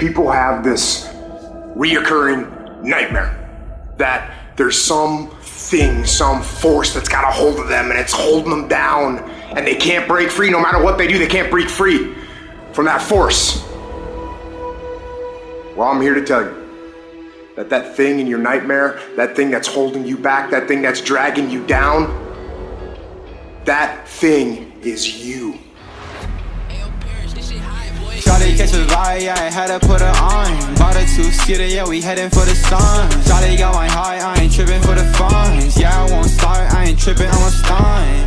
people have this reoccurring nightmare that there's some thing, some force that's got a hold of them and it's holding them down and they can't break free. No matter what they do, they can't break free from that force. Well, I'm here to tell you that that thing in your nightmare, that thing that's holding you back, that thing that's dragging you down, that thing is you. Shawty catch a vibe, yeah, I had to put her on. Bought a two-seater, yeah, we heading for the sun. Shawty got my high, I ain't tripping for the funds. Yeah, I won't start, I ain't tripping, I'm a stun.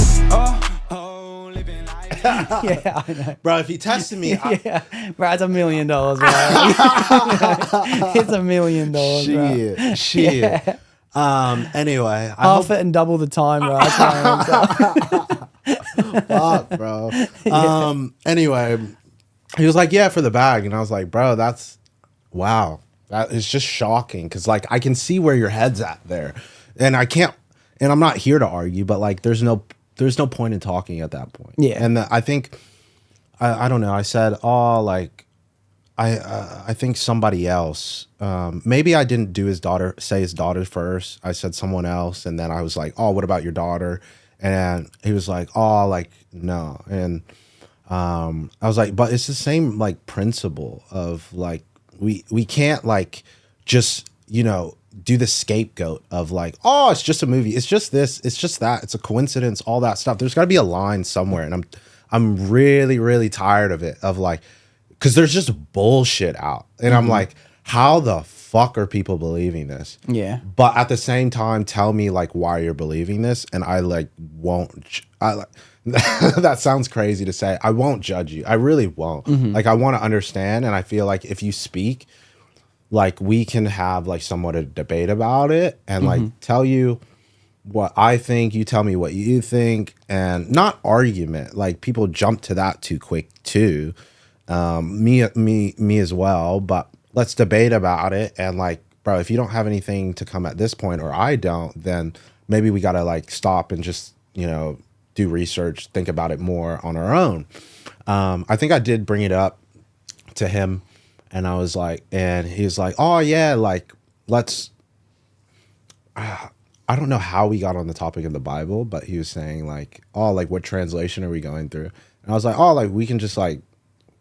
Oh, living life. Yeah, I know. Bro, if he tested me, Yeah, bro, it's $1 million, bro. It's $1 million, bro. Shit. Yeah. Anyway, Half it and double the time, bro. That's my answer. fuck, bro. Anyway, he was like, yeah, for the bag. And I was like, bro, that's, wow. That is just shocking. Cause like, I can see where your head's at there. And I can't, and I'm not here to argue, but like, there's no point in talking at that point. Yeah. And I think, I don't know. I said, oh, like, I think somebody else, maybe I didn't say his daughter first. I said someone else. And then I was like, oh, what about your daughter? And he was like, oh, like, no. And, I was like, but it's the same like principle of like, we can't like just, you know, do the scapegoat of like, oh, it's just a movie. It's just this, it's just that. It's a coincidence, all that stuff. There's gotta be a line somewhere. And I'm really, really tired of it, of like, cause there's just bullshit out. And I'm like, how the fuck are people believing this? Yeah. But at the same time, tell me like why you're believing this. And I like won't, that sounds crazy to say. I won't judge you. I really won't. Like I want to understand. And I feel like if you speak, like we can have like somewhat a debate about it and like tell you what I think, you tell me what you think, and not argument. Like people jump to that too quick too. Me as well, but let's debate about it. And like, bro, if you don't have anything to come at this point, or I don't, then maybe we got to like stop and just, you know, do research, think about it more on our own. I think I did bring it up to him, and I was like, and he was like, oh yeah, like let's, I don't know how we got on the topic of the Bible, but he was saying like, oh, like what translation are we going through? And I was like, oh, like we can just like,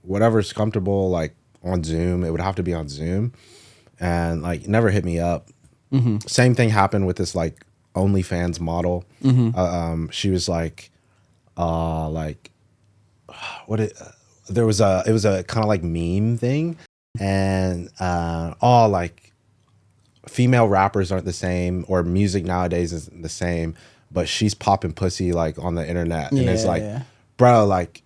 whatever's comfortable, like on Zoom. It would have to be on Zoom. And like never hit me up. Same thing happened with this like OnlyFans model. She was like what it was a kind of like meme thing, and all like female rappers aren't the same, or music nowadays isn't the same, but she's popping pussy like on the internet. And it's like, bro, like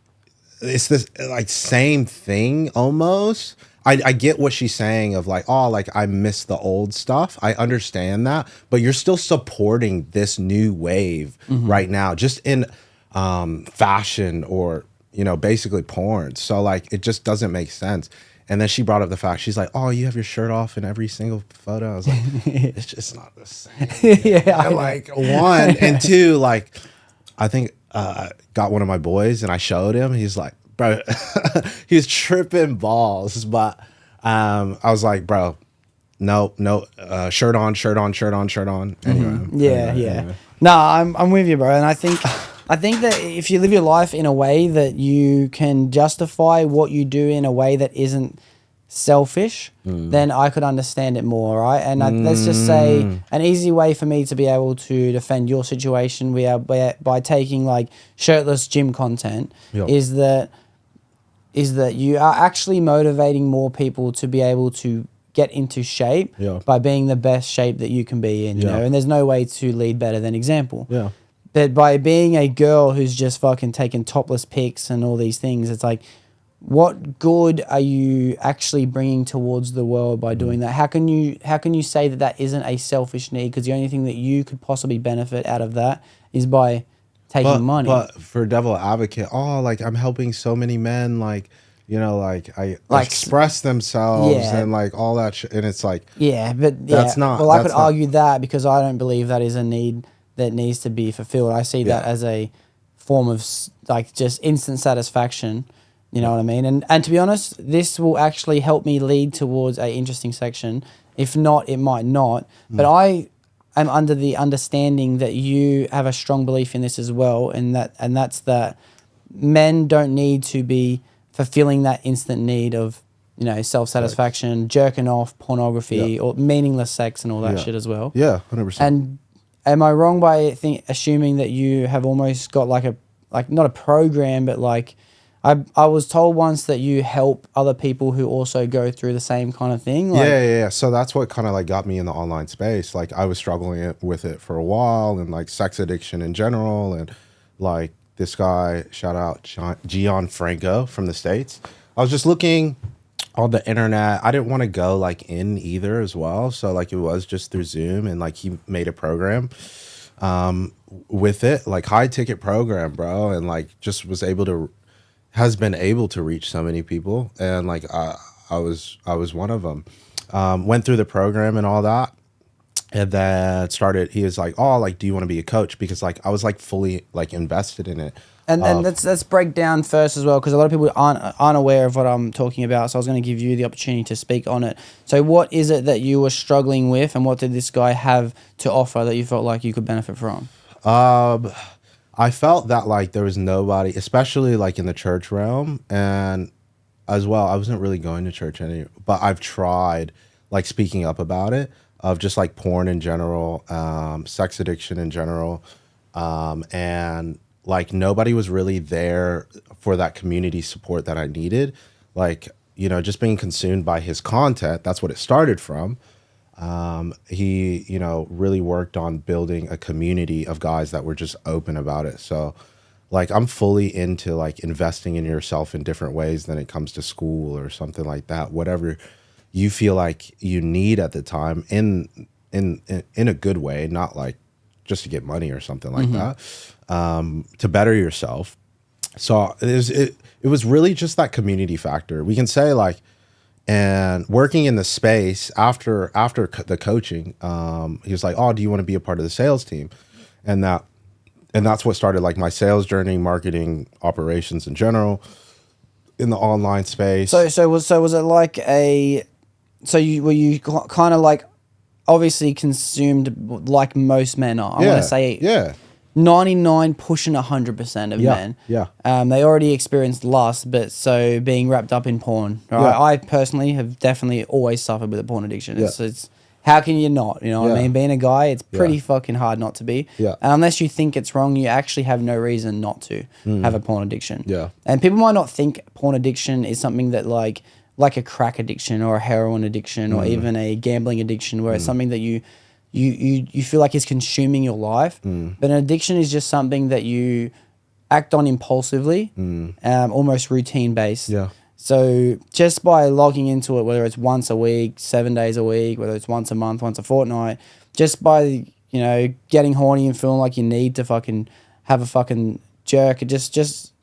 it's this like same thing almost. I get what she's saying of like, oh, like I miss the old stuff. I understand that, but you're still supporting this new wave right now, just in fashion, or, you know, basically porn. So like, it just doesn't make sense. And then she brought up the fact, she's like, oh, you have your shirt off in every single photo. I was like, it's just not the same. Yeah. Like one and two, like I think got one of my boys and I showed him. He's like, bro, he was tripping balls. But I was like, bro, no, shirt on. Anyway, Yeah. No, I'm with you, bro. And I think that if you live your life in a way that you can justify what you do in a way that isn't selfish, then I could understand it more, right? And let's just say an easy way for me to be able to defend your situation by taking like shirtless gym content is that you are actually motivating more people to be able to get into shape by being the best shape that you can be in, you know? And there's no way to lead better than example. Yeah. But by being a girl who's just fucking taking topless pics and all these things, it's like, what good are you actually bringing towards the world by doing that? How can you say that that isn't a selfish need? Because the only thing that you could possibly benefit out of that is by taking money. But for devil advocate, oh, like I'm helping so many men, like, you know, like express themselves and like all that shit. And it's like, that's not. Well, I could argue that because I don't believe that is a need that needs to be fulfilled. I see that as a form of like just instant satisfaction. You know what I mean? And to be honest, this will actually help me lead towards a interesting section. If not, it might not. But I am under the understanding that you have a strong belief in this as well, and that's that men don't need to be fulfilling that instant need of, you know, self-satisfaction, jerking off, pornography, or meaningless sex and all that shit as well. Yeah, 100%. And am I wrong by assuming that you have almost got like not a program, but like I was told once that you help other people who also go through the same kind of thing. Like, yeah. So that's what kind of like got me in the online space. Like I was struggling with it for a while, and like sex addiction in general, and like this guy, shout out Gian Franco from the States. I was just looking on the internet. I didn't want to go like in either as well. So like it was just through Zoom, and like he made a program with it, like high ticket program, bro. And like just has been able to reach so many people. And like I was one of them. Went through the program and all that. And then he was like, oh, like, do you want to be a coach? Because like I was like fully like invested in it. And let's break down first as well, because a lot of people aren't aware of what I'm talking about. So I was going to give you the opportunity to speak on it. So what is it that you were struggling with, and what did this guy have to offer that you felt like you could benefit from? I felt that like there was nobody, especially like in the church realm, and as well, I wasn't really going to church but I've tried like speaking up about it, of just like porn in general, sex addiction in general, and like nobody was really there for that community support that I needed. Like, you know, just being consumed by his content, that's what it started from. He, you know, really worked on building a community of guys that were just open about it. So like I'm fully into like investing in yourself in different ways than it comes to school or something like that. Whatever you feel like you need at the time in a good way, not like just to get money or something like that, to better yourself. So it was really just that community factor. We can say like, and working in the space after the coaching, he was like, oh, do you want to be a part of the sales team? And that's what started like my sales journey, marketing, operations in general in the online space. So was it like were you kind of like obviously consumed like most men are? I want to say 99 pushing 100% of men. Yeah. They already experienced lust, but so being wrapped up in porn. Right? Yeah. I personally have definitely always suffered with a porn addiction. It's how can you not? You know what I mean? Being a guy, it's pretty fucking hard not to be. Yeah. And unless you think it's wrong, you actually have no reason not to have a porn addiction. Yeah. And people might not think porn addiction is something that like a crack addiction or a heroin addiction or even a gambling addiction, where it's something that you feel like is consuming your life. But an addiction is just something that you act on impulsively, almost routine based. Yeah. So just by logging into it, whether it's once a week, 7 days a week, whether it's once a month, once a fortnight, just by, you know, getting horny and feeling like you need to fucking have a fucking jerk, just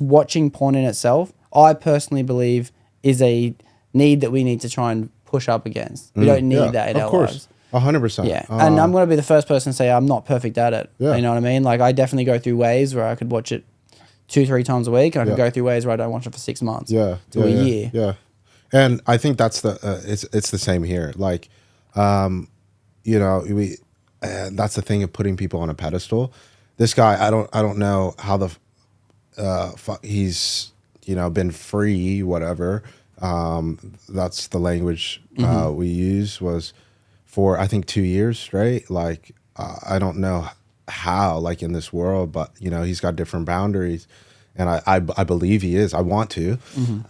watching porn in itself, I personally believe is a need that we need to try and push up against. We don't need that in our lives. 100%. Yeah. And I'm going to be the first person to say I'm not perfect at it. Yeah. You know what I mean? Like I definitely go through waves where I could watch it 2-3 times a week, and I could go through waves where I don't watch it for 6 months. To a year. Yeah. And I think that's it's the same here. Like, you know, that's the thing of putting people on a pedestal. This guy, I don't know how the he's, you know, been free, whatever. That's the language we use, was for I think 2 years straight. Like I don't know how, like in this world, but you know, he's got different boundaries, and I believe he is. I want to.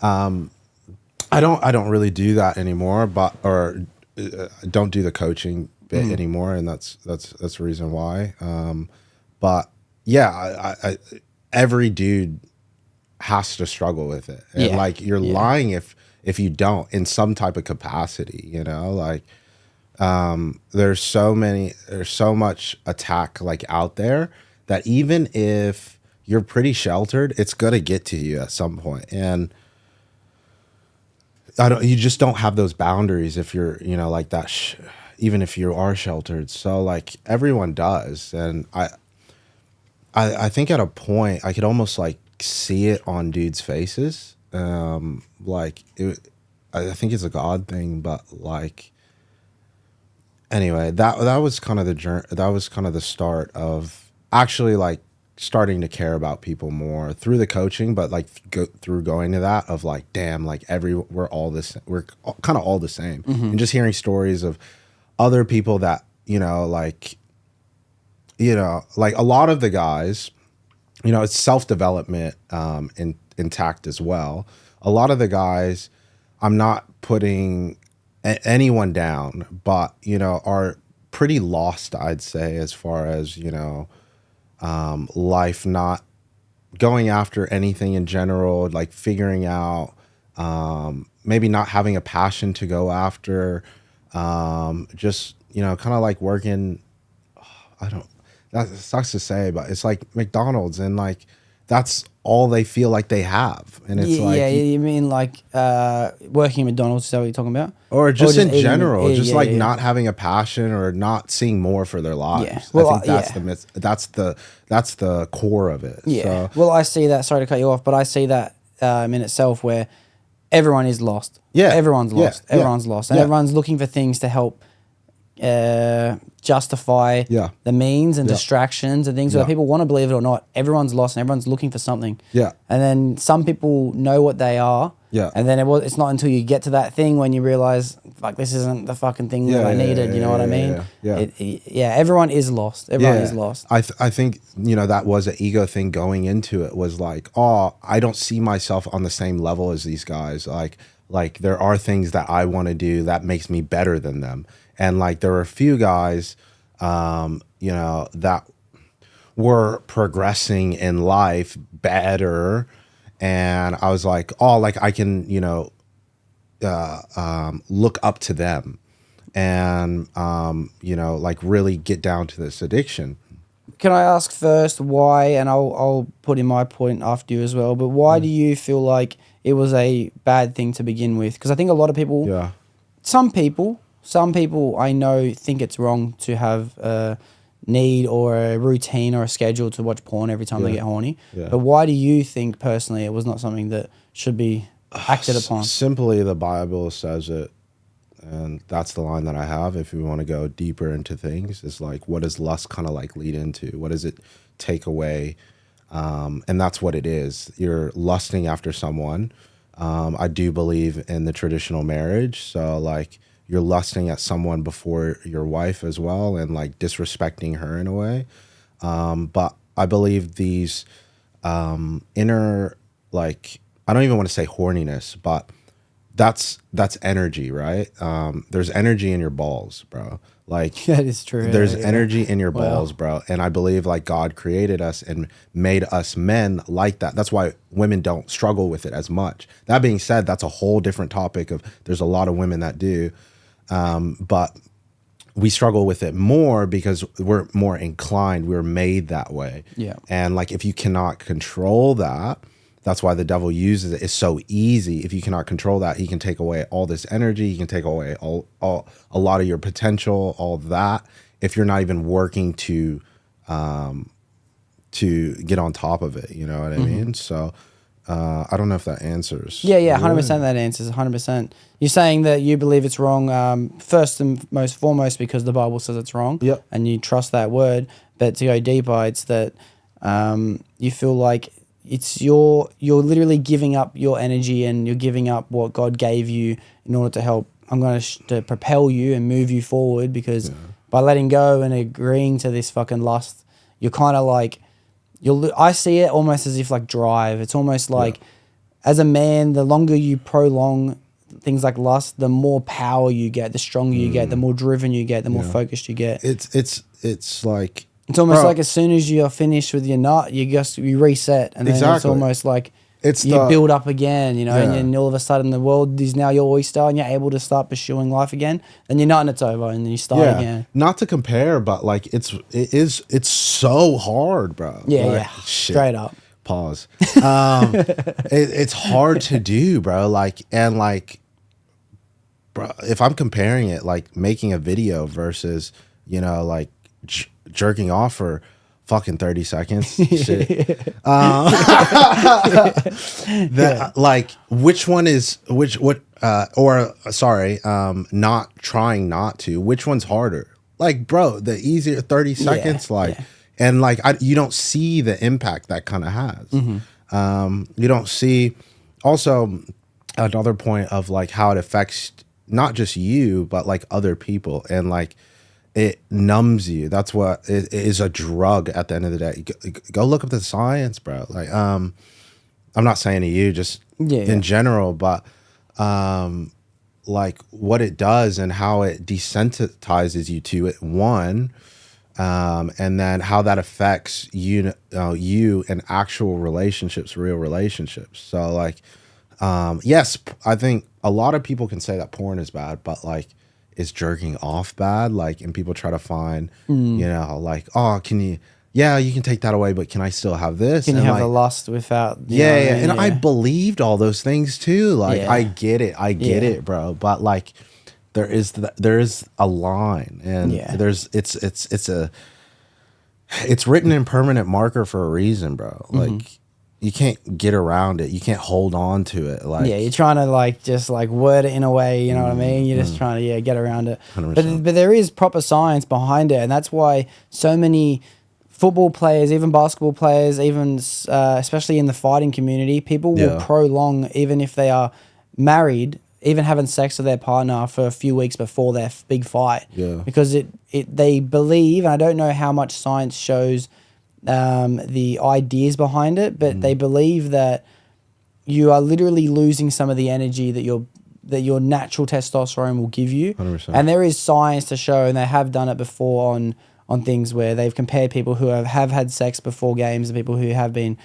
I don't really do that anymore, or don't do the coaching bit anymore, and that's the reason why. But yeah, I every dude has to struggle with it, and like you're lying if you don't in some type of capacity, you know, like there's so much attack like out there that even if you're pretty sheltered, it's gonna get to you at some point. And you just don't have those boundaries if you're, you know, like that, even if you are sheltered. So like everyone does. And I think at a point I could almost like see it on dudes' faces. Like I think it's a God thing, but like anyway, that was kind of the journey. That was kind of the start of actually like starting to care about people more through the coaching, but like through going to that of like, damn, like we're kind of all the same, and just hearing stories of other people that like a lot of the guys, it's self-development intact as well. A lot of the guys, I'm not putting anyone down, but are pretty lost, I'd say, as far as life, not going after anything in general, like figuring out, maybe not having a passion to go after, just kind of like working. That sucks to say, but it's like McDonald's, and like that's all they feel like they have, and it's like, yeah, you mean like working at McDonald's? Is that what you're talking about? Or just in eating, general, just like not having a passion or not seeing more for their lives. Yeah. Well, I think that's the myth. That's the core of it. Yeah. So, Well, I see that. Sorry to cut you off, but I see that in itself where everyone is lost. Yeah. Everyone's Yeah. lost. Everyone's lost, and Yeah. everyone's looking for things to help justify the means and distractions and things. Whether people want to believe it or not, everyone's lost and everyone's looking for something. Yeah. And then some people know what they are. Yeah. And then it's not until you get to that thing when you realize, fuck, this isn't the fucking thing that I needed. You know what I mean? Yeah. Everyone is lost. Everyone is lost. I think that was an ego thing going into it, was like, oh, I don't see myself on the same level as these guys. Like there are things that I want to do that makes me better than them. And like there were a few guys, that were progressing in life better, and I was like, oh, like I can, look up to them, and like really get down to this addiction. Can I ask first why, and I'll put in my point after you as well, but why do you feel like it was a bad thing to begin with? Because I think a lot of people, some people I know think it's wrong to have a need or a routine or a schedule to watch porn every time they get horny. Yeah. But why do you think personally it was not something that should be acted upon? Simply, the Bible says it, and that's the line that I have. If we want to go deeper into things, is like, what does lust kind of like lead into? What does it take away? And that's what it is. You're lusting after someone. I do believe in the traditional marriage, so like, you're lusting at someone before your wife as well, and like disrespecting her in a way. But I believe these inner, like, I don't even want to say horniness, but that's energy, right? There's energy in your balls, bro. Like, That is true. There's energy in your balls, bro. And I believe like God created us and made us men like that. That's why women don't struggle with it as much. That being said, that's a whole different topic of, there's a lot of women that do. But we struggle with it more because we're more inclined. We're made that way. Yeah. And like, if you cannot control that, that's why the devil uses it. It's so easy. If you cannot control that, he can take away all this energy. He can take away a lot of your potential, all that, if you're not even working to get on top of it. You know what I mean? So, I don't know if that answers. Yeah, 100% that answers, 100%. You're saying that you believe it's wrong, first and most foremost, because the Bible says it's wrong, Yep. and you trust that word. But to go deeper, it's that you feel like you're literally giving up your energy and you're giving up what God gave you in order to help. I'm going to propel you and move you forward, because by letting go and agreeing to this fucking lust, you're kind of like, I see it almost as if like drive. It's almost like as a man, the longer you prolong things like lust, the more power you get, the stronger you get, the more driven you get, the more focused you get. It's like, it's almost like as soon as you're finished with your nut, you reset, and then it's almost like build up again, and then all of a sudden the world is now your oyster, and you're able to start pursuing life again. Then you're nut and it's over, and then you start again. Not to compare, but like it's so hard, bro. Yeah, like, yeah, straight up. Pause. It's hard to do, bro. Like, and like, bro, if I'm comparing it, like making a video versus, like jerking off for fucking 30 seconds. Shit. Like, which one is not trying not to, which one's harder? Like, bro, the easier 30 seconds, and like, you don't see the impact that kind of has. You don't see also another point of like how it affects not just you, but like other people, and like, it numbs you. That's what it is, a drug at the end of the day. Go look up the science, bro. Like, I'm not saying to you, just in general, but like what it does and how it desensitizes you to it, one, and then how that affects you in actual relationships, real relationships. So like, yes, I think a lot of people can say that porn is bad, but like, is jerking off bad? Like, and people try to find, you know, like, oh, you can take that away, but can I still have this? Can you have like, the lust without? And I believed all those things too. Like, I get it, bro. But like, there is a line, and it's written in permanent marker for a reason, bro. Like, you can't get around it. You can't hold on to it. Like, you're trying to like just like word it in a way, you know what I mean? You're just trying to get around it. 100%. But there is proper science behind it, and that's why so many football players, even basketball players, even especially in the fighting community, people will prolong, even if they are married, even having sex with their partner for a few weeks before their big fight. Because they believe, and I don't know how much science shows the ideas behind it, but they believe that you are literally losing some of the energy that your natural testosterone will give you. 100%. And there is science to show, and they have done it before on things where they've compared people who have had sex before games and people who have been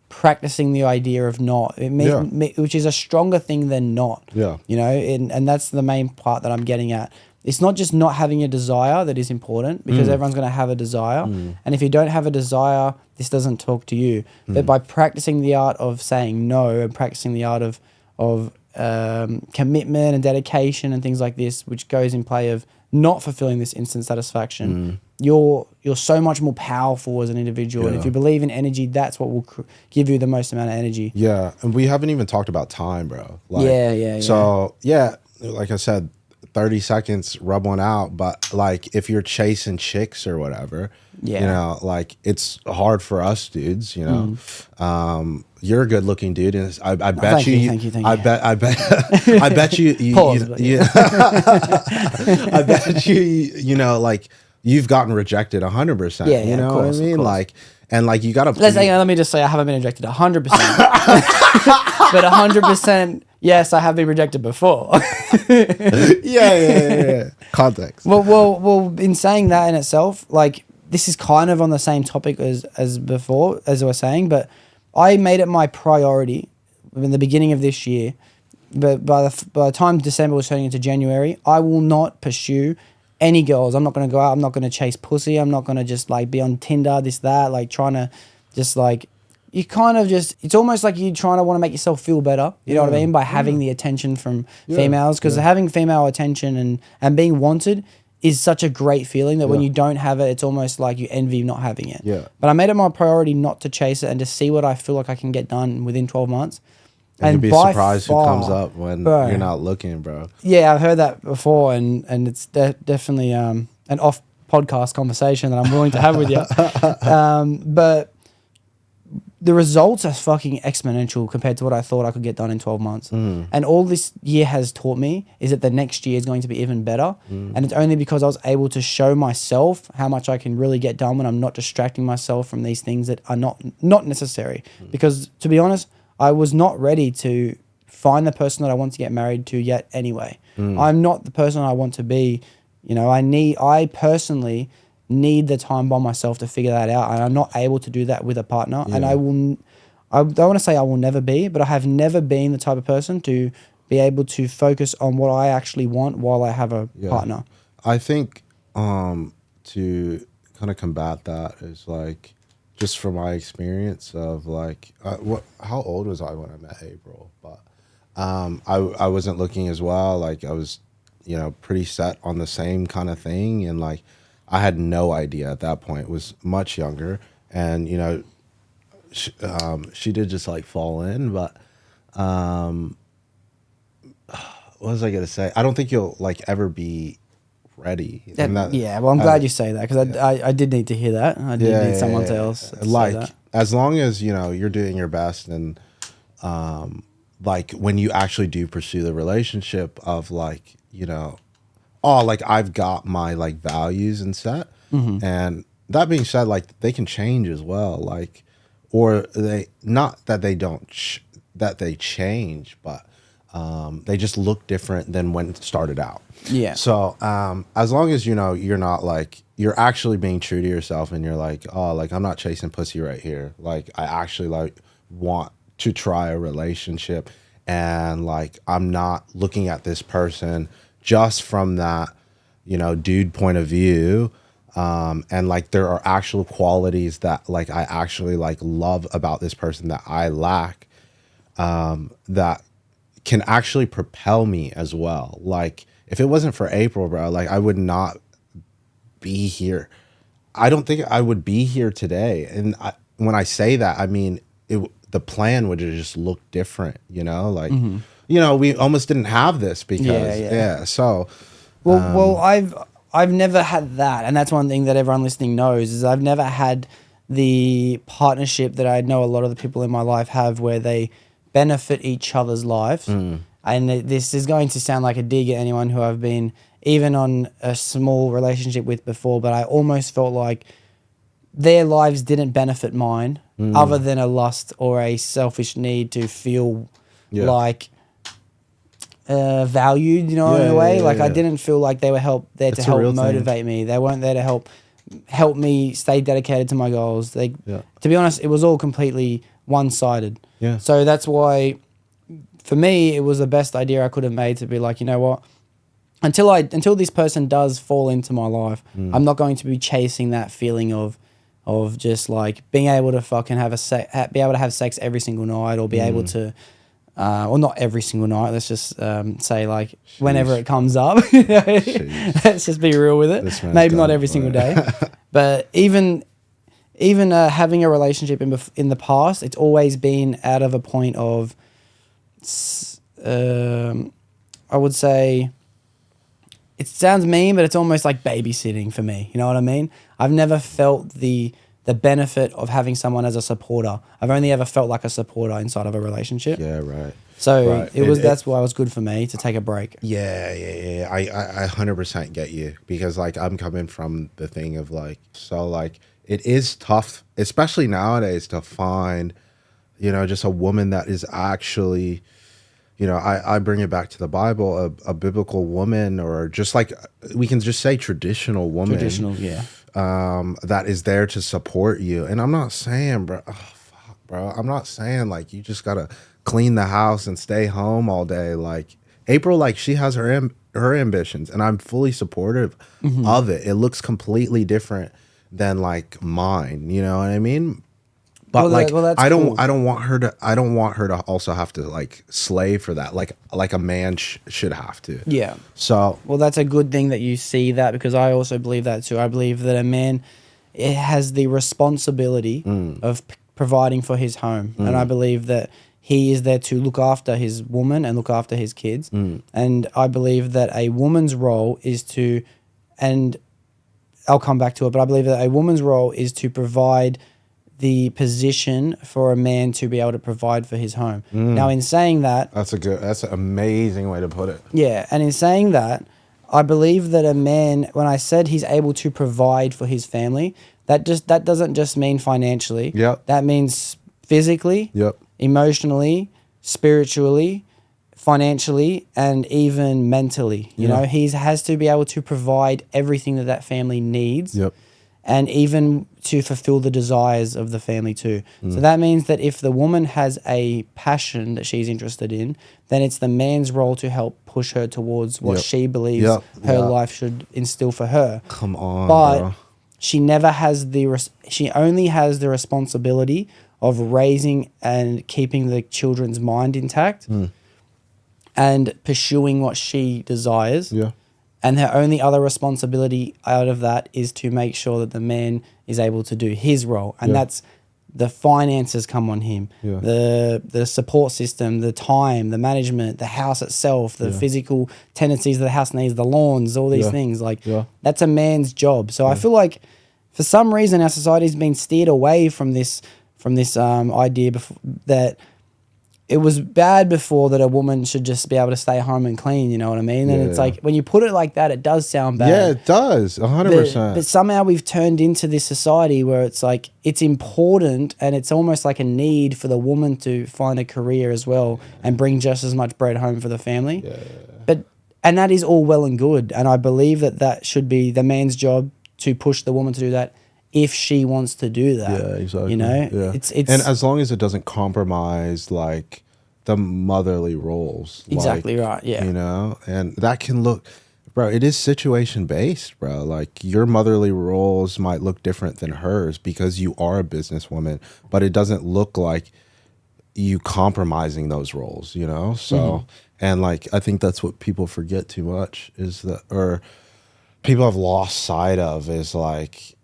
practicing the idea of not, which is a stronger thing than not. You know, and that's the main part that I'm getting at. It's not just not having a desire that is important, because everyone's going to have a desire. And if you don't have a desire, this doesn't talk to you. But by practicing the art of saying no, and practicing the art of commitment and dedication and things like this, which goes in play of not fulfilling this instant satisfaction, you're so much more powerful as an individual. And if you believe in energy, that's what will give you the most amount of energy. And we haven't even talked about time, bro. Like, So like I said, 30 seconds, rub one out. But like, if you're chasing chicks or whatever, you know, like, it's hard for us dudes, you know. You're a good looking dude, and I bet thank you. I bet you Pause, I bet you know, like, you've gotten rejected 100%. You know what I mean? Like, and like, you gotta let me just say, I haven't been rejected 100%. But 100%, yes, I have been rejected before. Context. Well, in saying that in itself, like, this is kind of on the same topic as before, as I was saying, but I made it my priority in the beginning of this year. But by the time December was turning into January, I will not pursue any girls. I'm not going to go out. I'm not going to chase pussy. I'm not going to just like be on Tinder, this, that, like trying to just like, you kind of just, it's almost like you're trying to want to make yourself feel better. You know what I mean? By having the attention from females, because having female attention and being wanted is such a great feeling that when you don't have it, it's almost like you envy not having it. But I made it my priority not to chase it and to see what I feel like I can get done within 12 months. And you'd be surprised who comes up when you're not looking, bro. Yeah, I've heard that before, and it's definitely an off podcast conversation that I'm willing to have with you. But the results are fucking exponential compared to what I thought I could get done in 12 months. And all this year has taught me is that the next year is going to be even better. And it's only because I was able to show myself how much I can really get done when I'm not distracting myself from these things that are not necessary. Because to be honest, I was not ready to find the person that I want to get married to yet anyway. I'm not the person I want to be. You know, I personally need the time by myself to figure that out, and I'm not able to do that with a partner. And I don't want to say I will never be, but I have never been the type of person to be able to focus on what I actually want while I have a partner. I think to kind of combat that is like, just from my experience of like, how old was I when I met April? But I wasn't looking as well. Like, I was, you know, pretty set on the same kind of thing, and like, I had no idea at that point. Was much younger, and you know, she did just like fall in, but what was I gonna say? I don't think you'll like ever be ready. Yeah, well, I'm glad you say that, because I did need to hear that. I did need someone else to like say that. as long as you know you're doing your best, and like when you actually do pursue the relationship of like, you know, oh, like I've got my like values and set, and that being said, like they can change as well, like, or they, not that they don't that they change, but they just look different than when it started out. Yeah. So as long as you know you're not like, you're actually being true to yourself, and you're like, oh, like I'm not chasing pussy right here. Like I actually like want to try a relationship, and like I'm not looking at this person just from that, you know, dude point of view. And like there are actual qualities that like I actually like love about this person that I lack, that can actually propel me as well. Like if it wasn't for April, bro, like I would not be here. I don't think I would be here today. And when I say that, I mean the plan would have just looked different, you know, like, you know, we almost didn't have this because, so. Well, I've never had that. And that's one thing that everyone listening knows, is I've never had the partnership that I know a lot of the people in my life have, where they benefit each other's lives. And this is going to sound like a dig at anyone who I've been even on a small relationship with before, but I almost felt like their lives didn't benefit mine, other than a lust or a selfish need to feel like valued, you know, in a way. I didn't feel like they were there to help motivate me. They weren't there to help me stay dedicated to my goals. To be honest, it was all completely one-sided. Yeah. So that's why, for me, it was the best idea I could have made, to be like, you know what, until this person does fall into my life, I'm not going to be chasing that feeling of just like being able to fucking be able to have sex every single night, or be able to, well, not every single night. Let's just say like whenever it comes up. Let's just be real with it. Maybe not every single day, but even having a relationship in the past, it's always been out of a point of, I would say, it sounds mean, but it's almost like babysitting for me. You know what I mean? I've never felt the benefit of having someone as a supporter. I've only ever felt like a supporter inside of a relationship. Yeah, right. So that's why it was good for me to take a break. Yeah. I 100% get you, because like I'm coming from the thing of like, so like it is tough, especially nowadays, to find, you know, just a woman that is actually, you know, I bring it back to the Bible, a biblical woman, or just like, we can just say traditional woman. That is there to support you. And I'm not saying, bro, I'm not saying like you just gotta clean the house and stay home all day. Like April, like she has her ambitions, and I'm fully supportive of it. It looks completely different than like mine, you know what I mean? But I don't want her to also have to like slave for that, like a man should have to. Yeah. So that's a good thing that you see that, because I also believe that too. I believe that a man, it has the responsibility of providing for his home, and I believe that he is there to look after his woman and look after his kids. And I believe that a woman's role is to, and I'll come back to it, but I believe that a woman's role is to provide the position for a man to be able to provide for his home. Now, in saying that, that's an amazing way to put it. Yeah, and in saying that, I believe that a man, when I said he's able to provide for his family, that doesn't just mean financially. Yep. That means physically, emotionally, spiritually, financially, and even mentally. You know, he has to be able to provide everything that family needs. And even to fulfill the desires of the family too. So that means that if the woman has a passion that she's interested in, then it's the man's role to help push her towards what she believes her life should instill for her. Come on, but bro. she never has she only has the responsibility of raising and keeping the children's mind intact and pursuing what she desires. And her only other responsibility out of that is to make sure that the man is able to do his role. And that's the finances come on him, the support system, the time, the management, the house itself, the physical tendencies that the house needs, the lawns, all these things. Like that's a man's job. So I feel like for some reason our society's been steered away from this idea that it was bad before that a woman should just be able to stay home and clean, you know what I mean? And it's like, when you put it like that, it does sound bad. Yeah, it does, 100%. But somehow we've turned into this society where it's like, it's important and it's almost like a need for the woman to find a career as well and bring just as much bread home for the family. And that is all well and good. And I believe that should be the man's job to push the woman to do that if she wants to do that. Yeah, exactly. You know, it's and as long as it doesn't compromise like the motherly roles. Exactly like, right. Yeah. You know, and that can look, bro, it is situation based, bro. Like your motherly roles might look different than hers because you are a businesswoman, but it doesn't look like you compromising those roles, you know? So, and like, I think that's what people forget too much is that, or people have lost sight of is like,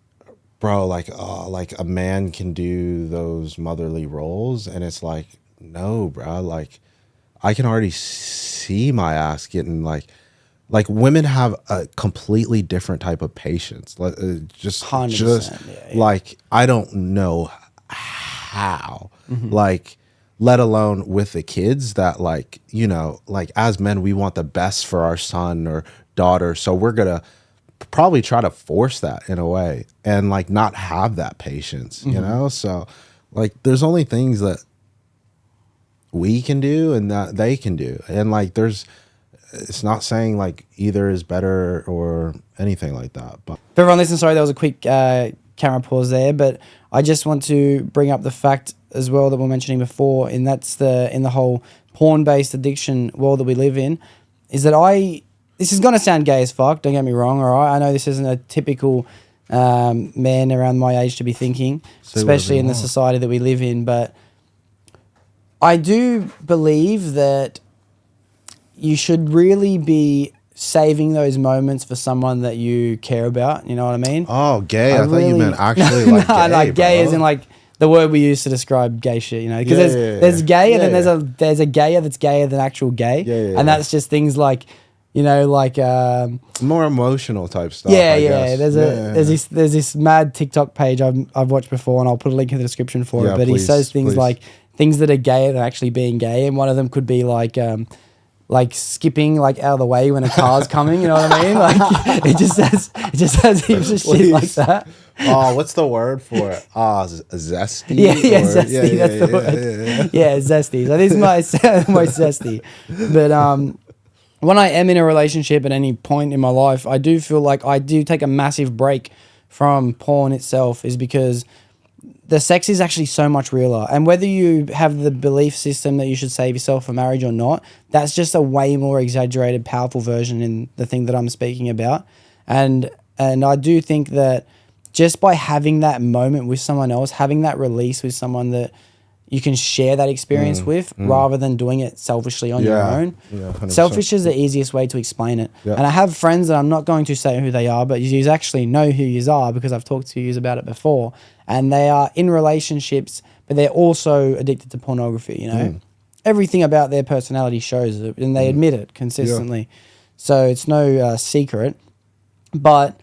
bro, like a man can do those motherly roles, and it's like, no, bro, like I can already see my ass getting like women have a completely different type of patience. Just 100%, like I don't know how, like, let alone with the kids that like, you know, like as men we want the best for our son or daughter, so we're gonna probably try to force that in a way and like not have that patience, you know? So like there's only things that we can do and that they can do. And like it's not saying like either is better or anything like that. But for everyone listening, sorry, there was a quick camera pause there, but I just want to bring up the fact as well that we were mentioning before, and that's in the whole porn-based addiction world that we live in, is that this is going to sound gay as fuck, don't get me wrong, all right? I know this isn't a typical man around my age to be thinking, especially in the society that we live in, but I do believe that you should really be saving those moments for someone that you care about, you know what I mean? Oh, gay. I thought you meant actually like gay, like gay bro. as in like the word we use to describe gay shit, you know? Because there's gay and then there's a gayer that's gayer than actual gay. And that's just things like, you know, like more emotional type stuff. There's this mad TikTok page I've watched before, and I'll put a link in the description for it. But he says things like things that are gayer than actually being gay, and one of them could be like skipping like out of the way when a car's coming. You know what I mean? Like it just has heaps of shit like that. Oh, what's the word for it? Zesty. Zesty. That's the word. Yeah, zesty. So this is my zesty, but when I am in a relationship at any point in my life, I do feel like I do take a massive break from porn itself, is because the sex is actually so much realer. And whether you have the belief system that you should save yourself for marriage or not, that's just a way more exaggerated, powerful version in the thing that I'm speaking about. And I do think that just by having that moment with someone else, having that release with someone that you can share that experience with, rather than doing it selfishly on your own. Selfish is the easiest way to explain it. And I have friends that I'm not going to say who they are, but you actually know who you are because I've talked to you about it before. And they are in relationships, but they're also addicted to pornography, you know? Everything about their personality shows it, and they admit it consistently. So it's no secret. But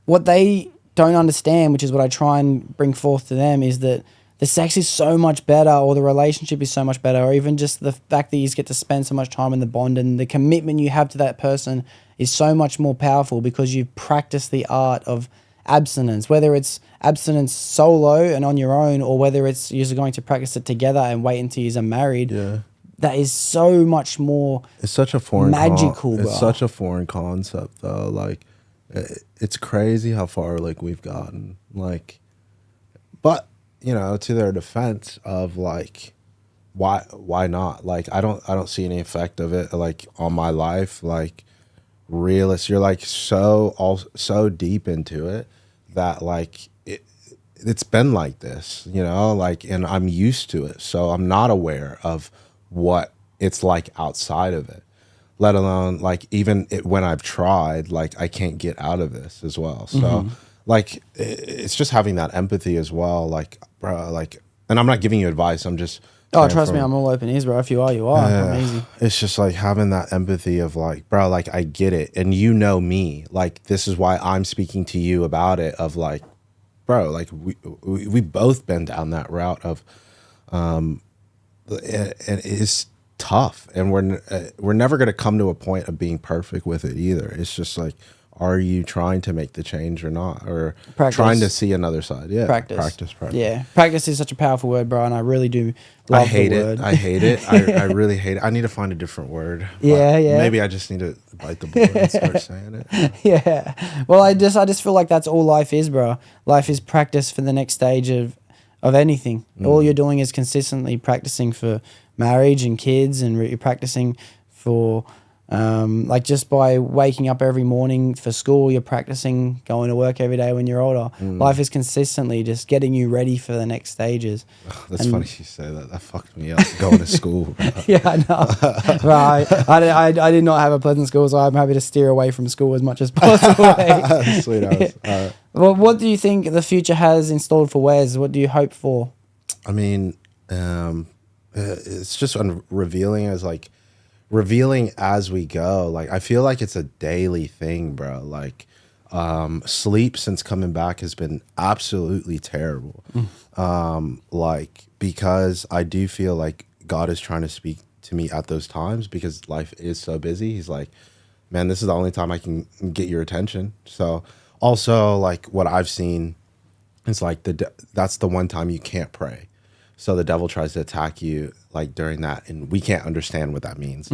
what they don't understand, which is what I try and bring forth to them, is that the sex is so much better, or the relationship is so much better, or even just the fact that you get to spend so much time in the bond and the commitment you have to that person is so much more powerful because you've practiced the art of abstinence, whether it's abstinence solo and on your own, or whether it's you're going to practice it together and wait until you're married. That is so much more. It's such a foreign magical. It's such a foreign concept, though. Like, it's crazy how far like we've gotten. Like, but. You know, to their defense of like, why not? Like, I don't see any effect of it like on my life. Like, realist, you're like so deep into it that like it's been like this, you know, like, and I'm used to it, so I'm not aware of what it's like outside of it. let alone like even when I've tried, like I can't get out of this as well. So like it's just having that empathy as well. Like, bro, like, and I'm not giving you advice. I'm just. Oh, trust me, I'm all open ears, bro. If you are, you are. I'm easy. It's just like having that empathy of like, bro, like I get it. And you know me. Like, this is why I'm speaking to you about it of like, bro, like we both been down that route of, and it's tough. And we're never going to come to a point of being perfect with it either. It's just like, are you trying to make the change or not? Or trying to see another side? Yeah. Practice. Yeah. Practice is such a powerful word, bro. And I really do love the word. I hate it. I really hate it. I need to find a different word. Yeah. Maybe I just need to bite the bullet and start saying it. Yeah. Well, I just feel like that's all life is, bro. Life is practice for the next stage of anything. All you're doing is consistently practicing for marriage and kids, and you're practicing for... like just by waking up every morning for school, you're practicing going to work every day when you're older. Life is consistently just getting you ready for the next stages. That's funny you say that. That fucked me up, going to school. Yeah, I know. Right. I did not have a pleasant school, so I'm happy to steer away from school as much as possible. Sweet hours. Well, what do you think the future has installed for Wes? What do you hope for? I mean, it's just revealing as we go. Like, I feel like it's a daily thing, bro. Like, sleep since coming back has been absolutely terrible. Like, because I do feel like God is trying to speak to me at those times because life is so busy. He's like, man, this is the only time I can get your attention. So also, like, what I've seen is like that's the one time you can't pray. So the devil tries to attack you like during that, and we can't understand what that means.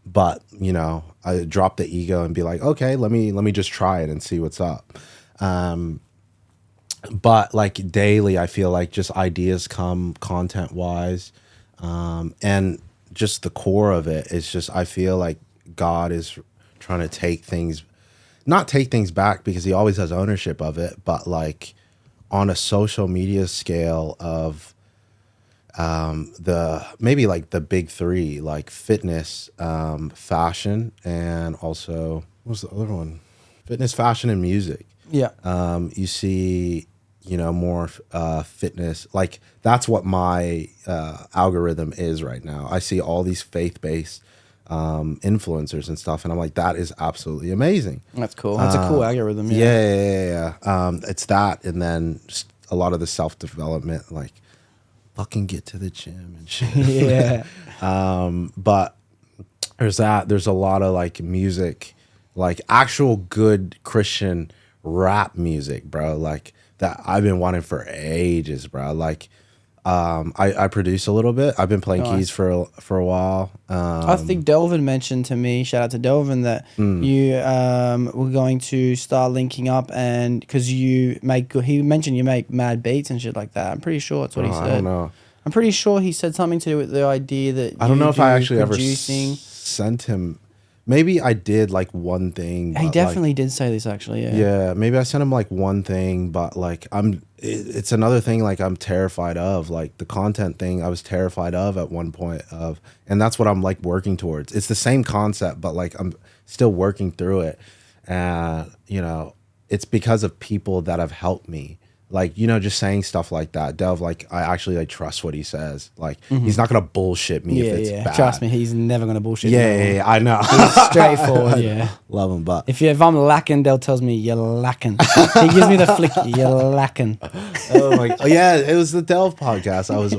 But you know, I drop the ego and be like, okay, let me just try it and see what's up. But like daily, I feel like just ideas come content wise, and just the core of it is just I feel like God is trying to not take things back because he always has ownership of it, but like on a social media scale of maybe like the big three, like fitness, fashion, and also what's the other one? Fitness, fashion, and music. Yeah. You see, you know, more fitness. Like that's what my algorithm is right now. I see all these faith-based influencers and stuff, and I'm like, that is absolutely amazing. That's cool. That's a cool algorithm. Yeah. It's that, and then just a lot of the self-development, like fucking get to the gym and shit. Yeah. But there's that. There's a lot of like music, like actual good Christian rap music, bro. Like that I've been wanting for ages, bro. Like I produce a little bit. I've been playing keys for a while. I think Delvin mentioned to me, shout out to Delvin, that you were going to start linking up, and because he mentioned you make mad beats and shit like that. I'm pretty sure that's what he said. I don't know. I'm pretty sure he said something to do with the idea that I don't know if I actually producing. ever sent him. Maybe I did like one thing. He definitely did say this actually. Yeah. Yeah. Maybe I sent him like one thing, but like it's another thing like I'm terrified of, like the content thing I was terrified of at one point of, and that's what I'm like working towards. It's the same concept, but like I'm still working through it. You know, it's because of people that have helped me. Like, you know, just saying stuff like that. Dev, like, I actually like trust what he says. Like, he's not gonna bullshit me if it's bad. Trust me, he's never gonna bullshit. Yeah, I know. He's straightforward. Yeah, love him. But if I'm lacking, Del tells me you're lacking. He gives me the flick. You're lacking. Oh yeah, it was the Delv podcast I was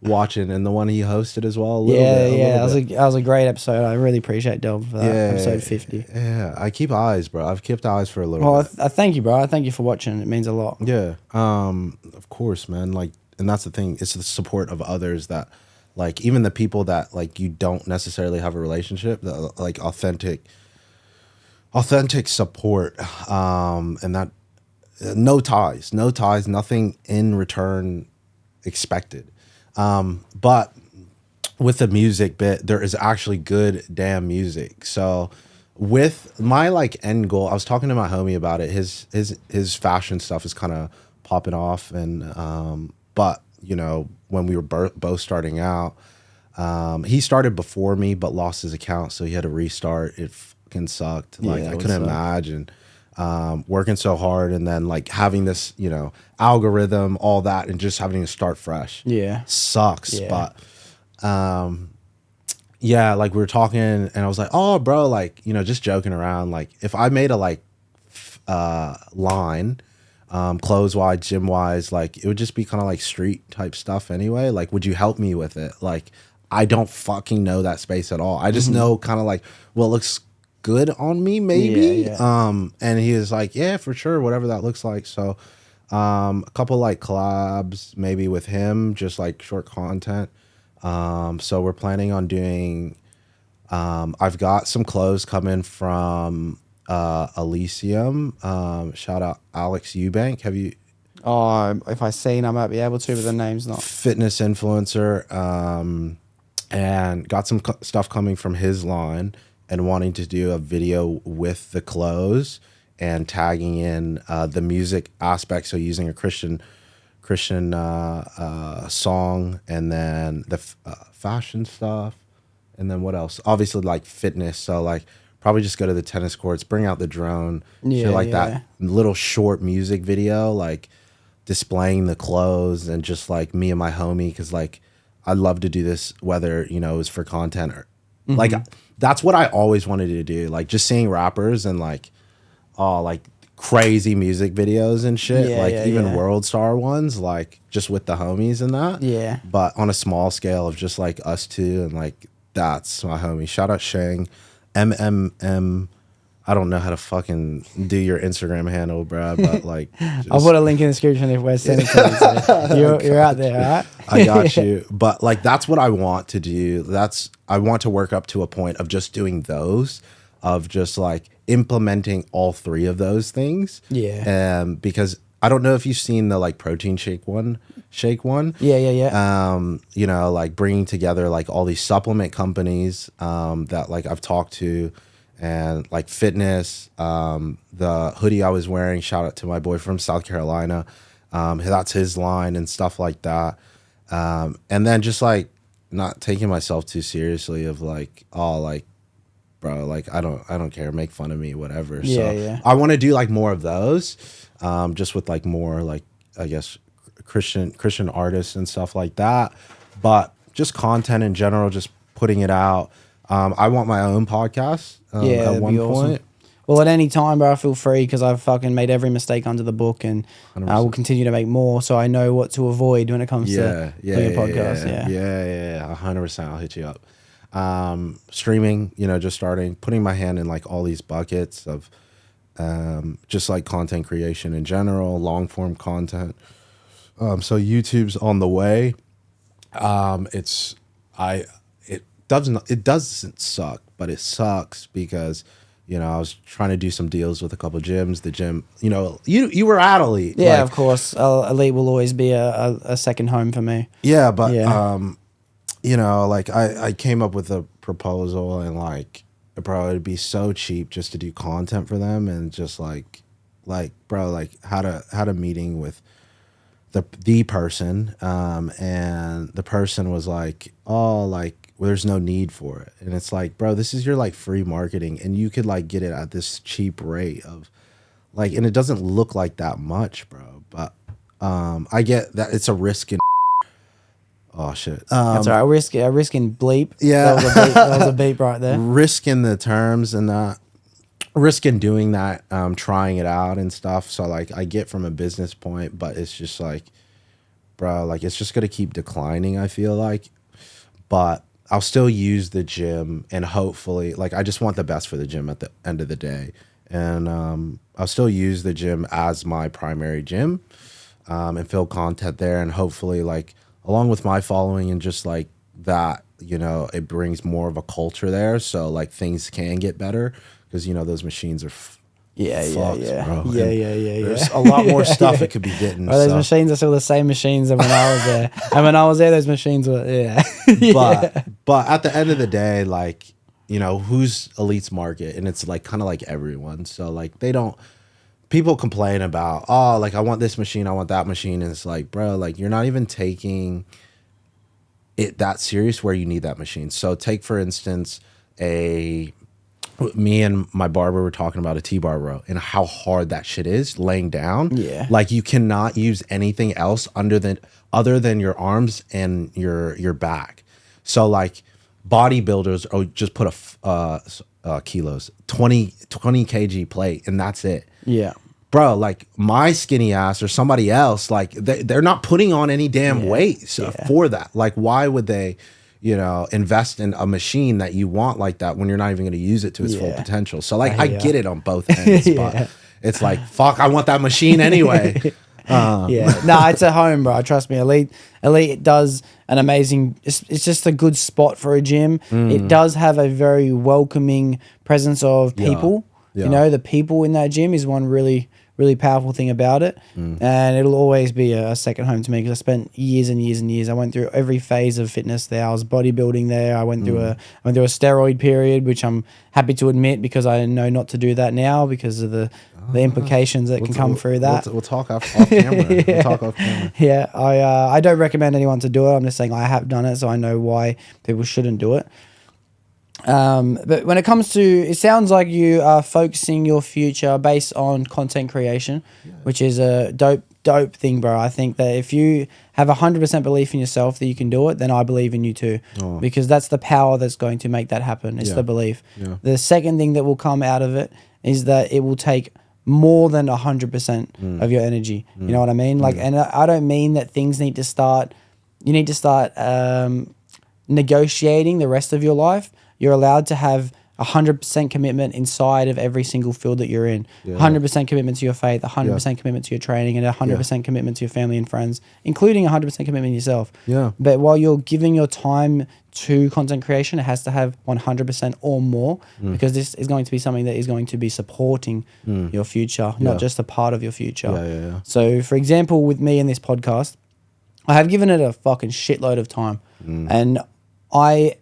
watching, and the one he hosted as well. That was a great episode. I really apprate Delv for that. Episode 50. Yeah, I keep eyes, bro. I've kept eyes for a little bit. I thank you, bro. I thank you for watching. It means a lot. Yeah. Of course, man. Like, and that's the thing. It's the support of others that, like, even the people that like you don't necessarily have a relationship, that like authentic support, and that no ties, nothing in return expected. But with the music bit, there is actually good damn music. So with my like end goal, I was talking to my homie about it. His fashion stuff is kind of popping off, and but you know, when we were both starting out, He started before me, but lost his account, so he had to restart. It fucking sucked. Like I couldn't imagine working so hard and then like having this, you know, algorithm, all that, and just having to start fresh. Yeah, sucks. Yeah. But yeah, like we were talking, and I was like, oh, bro, like, you know, just joking around. Like if I made a like line, clothes wise, gym wise, like it would just be kind of like street type stuff anyway. Like, would you help me with it? Like, I don't fucking know that space at all. I just know kind of like what looks good on me, maybe. And he was like, yeah, for sure, whatever that looks like. So a couple like collabs maybe with him, just like short content. So we're planning on doing I've got some clothes coming from Elysium. Shout out Alex Eubank. Have you Oh, if I seen, I might be able to, but the name's not. fitness influencer, and got some stuff coming from his line and wanting to do a video with the clothes and tagging in the music aspect. So using a Christian song, and then the fashion stuff, and then what else? Obviously like fitness. So like probably just go to the tennis courts, bring out the drone, shit like that. Little short music video, like displaying the clothes and just like me and my homie, because like I'd love to do this whether, you know, it was for content or like that's what I always wanted to do. Like just seeing rappers and like like crazy music videos and shit, even world star ones, like just with the homies and that. But on a small scale of just like us two, and like that's my homie. Shout out Shang. I don't know how to fucking do your Instagram handle, bro, but like I'll put a link in the description if Wes Staten. So you're out there, all right? I got you. But like that's what I want to do. I want to work up to a point of just doing those, of just like implementing all three of those things. Because I don't know if you've seen the like protein shake one. You know, like bringing together like all these supplement companies that like I've talked to, and like fitness, the hoodie I was wearing, shout out to my boy from South Carolina, that's his line and stuff like that. And then just like not taking myself too seriously, of like, oh, like, bro, like I don't care, make fun of me, whatever. I want to do like more of those, just with like more like, I guess, Christian artists and stuff like that, but just content in general, just putting it out. I want my own podcast at one point. Well, at any time, bro, I feel free, because I've fucking made every mistake under the book, and I will continue to make more, so I know what to avoid when it comes to your podcast. Yeah, 100%. I'll hit you up. Streaming, you know, just starting, putting my hand in like all these buckets of just like content creation in general, long form content. So YouTube's on the way. It doesn't suck, but it sucks because, you know, I was trying to do some deals with a couple gyms. The gym, you know, you were at Elite. Yeah, like, of course. Elite will always be a second home for me. Yeah, but you know, like I came up with a proposal, and like bro, it'd be so cheap just to do content for them, and just like bro, like had a meeting with the person, and the person was like, oh, like, well, there's no need for it. And it's like, bro, this is your like free marketing, and you could like get it at this cheap rate of like, and it doesn't look like that much, bro. But I get that it's a risk in oh shit. That's all right. A risk in bleep. Yeah. That was a beep right there. Risk in the terms, and risk in doing that, trying it out and stuff. So like I get from a business point, but it's just like, bro, like it's just gonna keep declining, I feel like. But I'll still use the gym, and hopefully, like, I just want the best for the gym at the end of the day. And I'll still use the gym as my primary gym, and fill content there. And hopefully, like, along with my following and just like that, you know, it brings more of a culture there. So like things can get better, because, you know, those machines are fucked, bro. There's a lot more stuff it could be getting. Well, those machines are still the same machines that when I was there. And when I was there, those machines were, But at the end of the day, like, you know, who's Elite's market? And it's like kind of like everyone. So like people complain about, oh, like I want this machine, I want that machine. And it's like, bro, like you're not even taking it that serious where you need that machine. So take for instance me and my barber were talking about a T-bar row and how hard that shit is laying down. Yeah. Like you cannot use anything else other than your arms and your back. So like bodybuilders just put kilos, 20 kg plate, and that's it. Yeah. Bro, like my skinny ass or somebody else, like they're not putting on any damn weight for that. Like, why would they, invest in a machine that you want like that when you're not even going to use it to its full potential? So like, I get it on both ends, but it's like, fuck, I want that machine anyway. Yeah, no, it's at home, bro. Trust me, Elite does an amazing. It's just a good spot for a gym. It does have a very welcoming presence of people. Yeah. The people in that gym is one really powerful thing about it, and it'll always be a second home to me because I spent years and years and years. I went through every phase of fitness there. I was bodybuilding there. I went through a steroid period, which I'm happy to admit because I know not to do that now because of the implications that can come through that. We'll talk off camera. We'll talk off camera. Yeah, I don't recommend anyone to do it. I'm just saying I have done it, so I know why people shouldn't do it. But when it comes to, it sounds like you are focusing your future based on content creation, which is a dope thing, bro. I think that if you have 100% belief in yourself that you can do it, then I believe in you too, because that's the power that's going to make that happen. It's the belief. Yeah. The second thing that will come out of it is that it will take more than 100% of your energy. You know what I mean? Like, and I don't mean that things need to start, you need to start negotiating the rest of your life. You're allowed to have 100% commitment inside of every single field that you're in. 100% commitment to your faith, 100% commitment to your training, and 100% commitment to your family and friends, including 100% commitment to yourself. Yeah. But while you're giving your time to content creation, it has to have 100% or more, because this is going to be something that is going to be supporting your future, not just a part of your future. So, for example, with me in this podcast, I have given it a fucking shitload of time, and I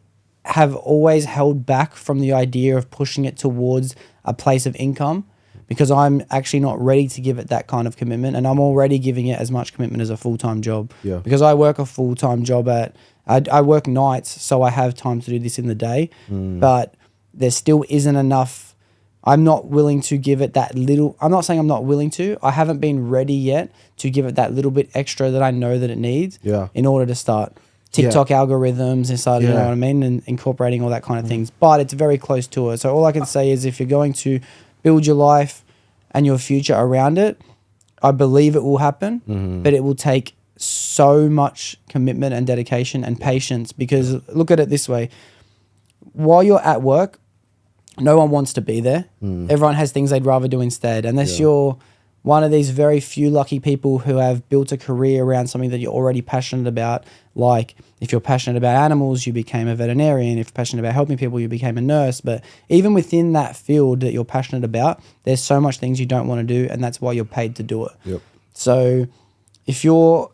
have always held back from the idea of pushing it towards a place of income because I'm actually not ready to give it that kind of commitment, and I'm already giving it as much commitment as a full-time job. Yeah. Because I work a full-time job I work nights, so I have time to do this in the day, but there still isn't enough. I'm not willing to give it that little. I'm not saying I'm not willing to. I haven't been ready yet to give it that little bit extra that I know that it needs in order to start TikTok algorithms and start, you know what I mean, and incorporating all that kind of things. But it's very close to it. So all I can say is if you're going to build your life and your future around it, I believe it will happen, but it will take so much commitment and dedication and patience, because look at it this way. While you're at work, no one wants to be there. Everyone has things they'd rather do instead, unless you're one of these very few lucky people who have built a career around something that you're already passionate about. Like if you're passionate about animals, you became a veterinarian. If you're passionate about helping people, you became a nurse. But even within that field that you're passionate about, there's so much things you don't want to do, and that's why you're paid to do it. Yep. So if you're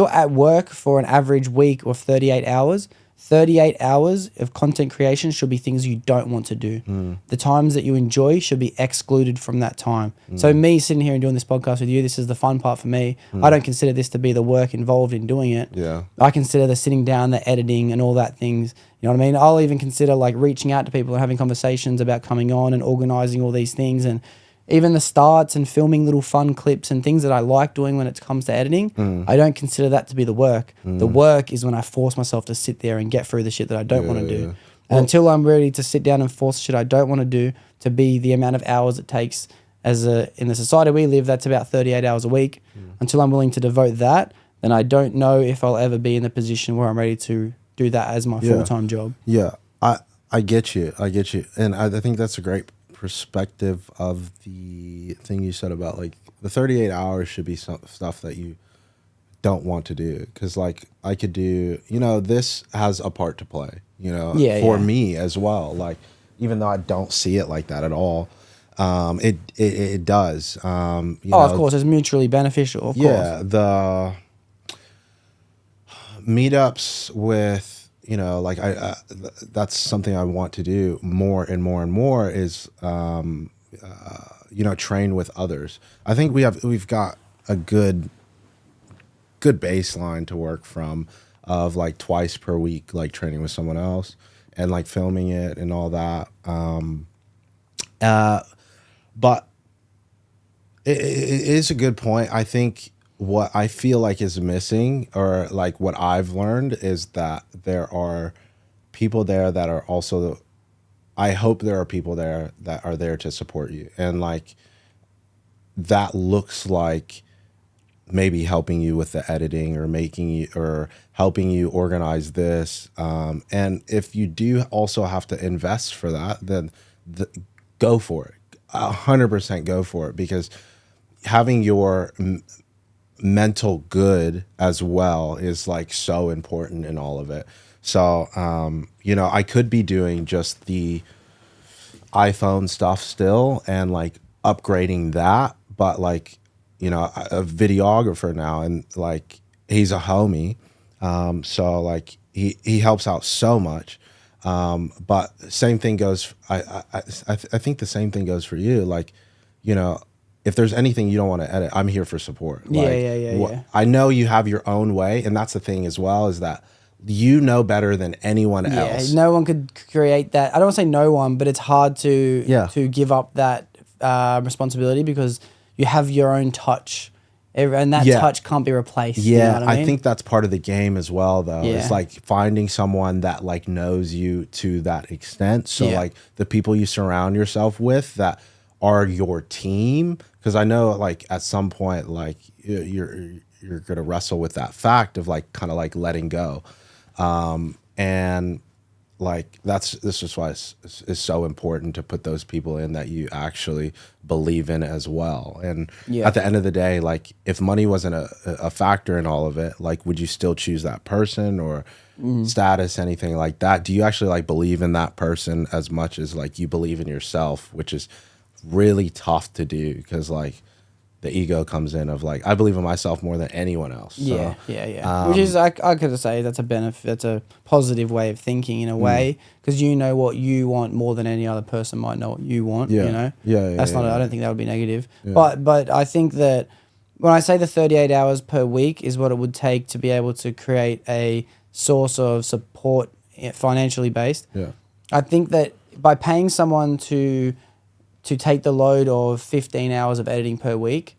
at work for an average week of 38 hours, 38 hours of content creation should be things you don't want to do. The times that you enjoy should be excluded from that time. So me sitting here and doing this podcast with you, this is the fun part for me. I don't consider this to be the work involved in doing it. Yeah. I consider the sitting down, the editing and all that things. You know what I mean? I'll even consider like reaching out to people and having conversations about coming on and organizing all these things, and even the starts and filming little fun clips and things that I like doing when it comes to editing. I don't consider that to be the work. The work is when I force myself to sit there and get through the shit that I don't want to do. And well, until I'm ready to sit down and force shit I don't want to do to be the amount of hours it takes in the society we live, that's about 38 hours a week. Until I'm willing to devote that, then I don't know if I'll ever be in the position where I'm ready to do that as my full-time job. Yeah, I get you. And I think that's a great perspective of the thing you said about like the 38 hours should be some stuff that you don't want to do, because like I could do, this has a part to play, for me as well, like even though I don't see it like that at all, it does. Of course, it's mutually beneficial, of course. The meetups with like that's something I want to do more and more and more is, train with others. I think we've got a good baseline to work from. of like twice per week, like training with someone else and like filming it and all that. But it is a good point. I think what I feel like is missing, or like what I've learned, is that there are people there that are also, I hope there are people there that are there to support you. And like, that looks like maybe helping you with the editing or making you, or helping you organize this. And if you do also have to invest for that, then go for it. 100% go for it, because having your mental good as well is like so important in all of it. So, you know, I could be doing just the iPhone stuff still and like upgrading that, but like, you know, a videographer now, and like he's a homie. So like he helps out so much. But same thing goes, I think the same thing goes for you. Like, you know, if there's anything you don't want to edit, I'm here for support. Like, Yeah. I know you have your own way, and that's the thing as well, is that you know better than anyone else. No one could create that. I don't want to say no one, but it's hard to give up that responsibility, because you have your own touch, and that touch can't be replaced. Yeah, you know what I mean? think that's part of the game as well, though. Yeah. It's like finding someone that like knows you to that extent. So like the people you surround yourself with that are your team, because I know like at some point like you're gonna wrestle with that fact of like kind of like letting go, and like this is why it's so important to put those people in that you actually believe in as well. And at the end of the day, like if money wasn't a factor in all of it, like would you still choose that person, or status, anything like that? Do you actually like believe in that person as much as like you believe in yourself, which is really tough to do, because like the ego comes in of like, I believe in myself more than anyone else. So, Which is, I could say that's a benefit, that's a positive way of thinking in a way, because you know what you want more than any other person might know what you want. You know, that's not. I don't think that would be negative. But I think that when I say the 38 hours per week is what it would take to be able to create a source of support, financially based. I think that by paying someone to take the load of 15 hours of editing per week,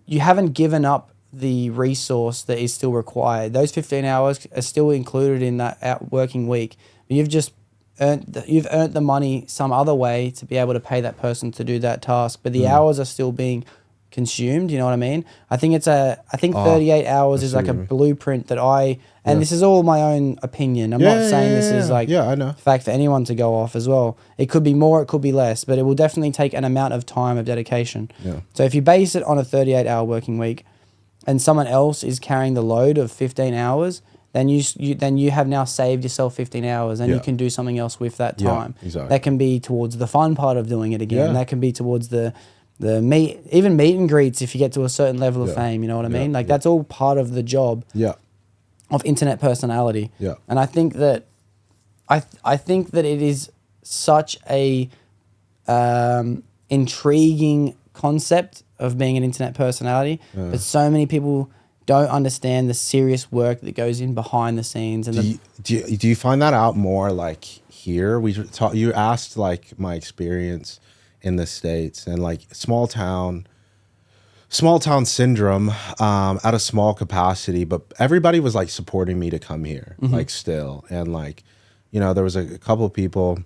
you haven't given up the resource that is still required. Those 15 hours are still included in that working week. You've just earned the money some other way to be able to pay that person to do that task, but the hours are still being consumed. You know what I mean? I think 38 hours is like a blueprint that this is all my own opinion. I'm not saying this is like I know fact for anyone to go off as well. It could be more, it could be less, but it will definitely take an amount of time of dedication. So if you base it on a 38-hour working week and someone else is carrying the load of 15 hours, then you have now saved yourself 15 hours, and you can do something else with that time. Exactly. That can be towards the fun part of doing it again. That can be towards the meet and greets if you get to a certain level of fame. You know what I mean? Like that's all part of the job of internet personality. And I think that I think that it is such a intriguing concept of being an internet personality, but so many people don't understand the serious work that goes in behind the scenes. And do you find that out more like here? You asked like my experience in the States, and like small town syndrome at a small capacity, but everybody was like supporting me to come here, like still. And like, you know, there was a couple of people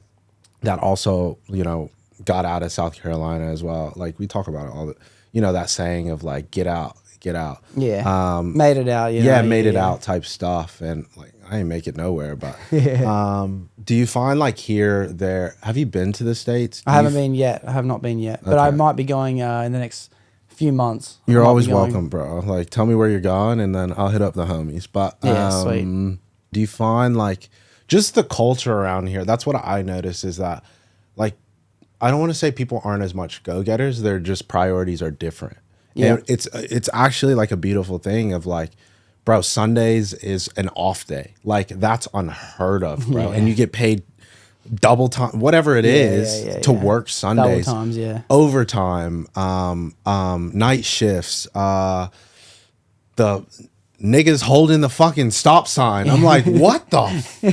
that also, you know, got out of South Carolina as well. Like we talk about it all you know, that saying of like, get out. Made it out. Made it out type stuff. And like, I ain't make it nowhere, but do you find like have you been to the States? I haven't been yet. I have not been yet, but I might be going in the next few months. You're always welcome, bro. Like tell me where you're going and then I'll hit up the homies. But sweet. Do you find like just the culture around here? That's what I notice, is that like, I don't want to say people aren't as much go-getters. They're just priorities are different. And it's actually like a beautiful thing of like, bro, Sundays is an off day. Like that's unheard of, bro. And you get paid double time, whatever it is, to work Sundays. Double times, overtime, night shifts, niggas holding the fucking stop sign. I'm like, what the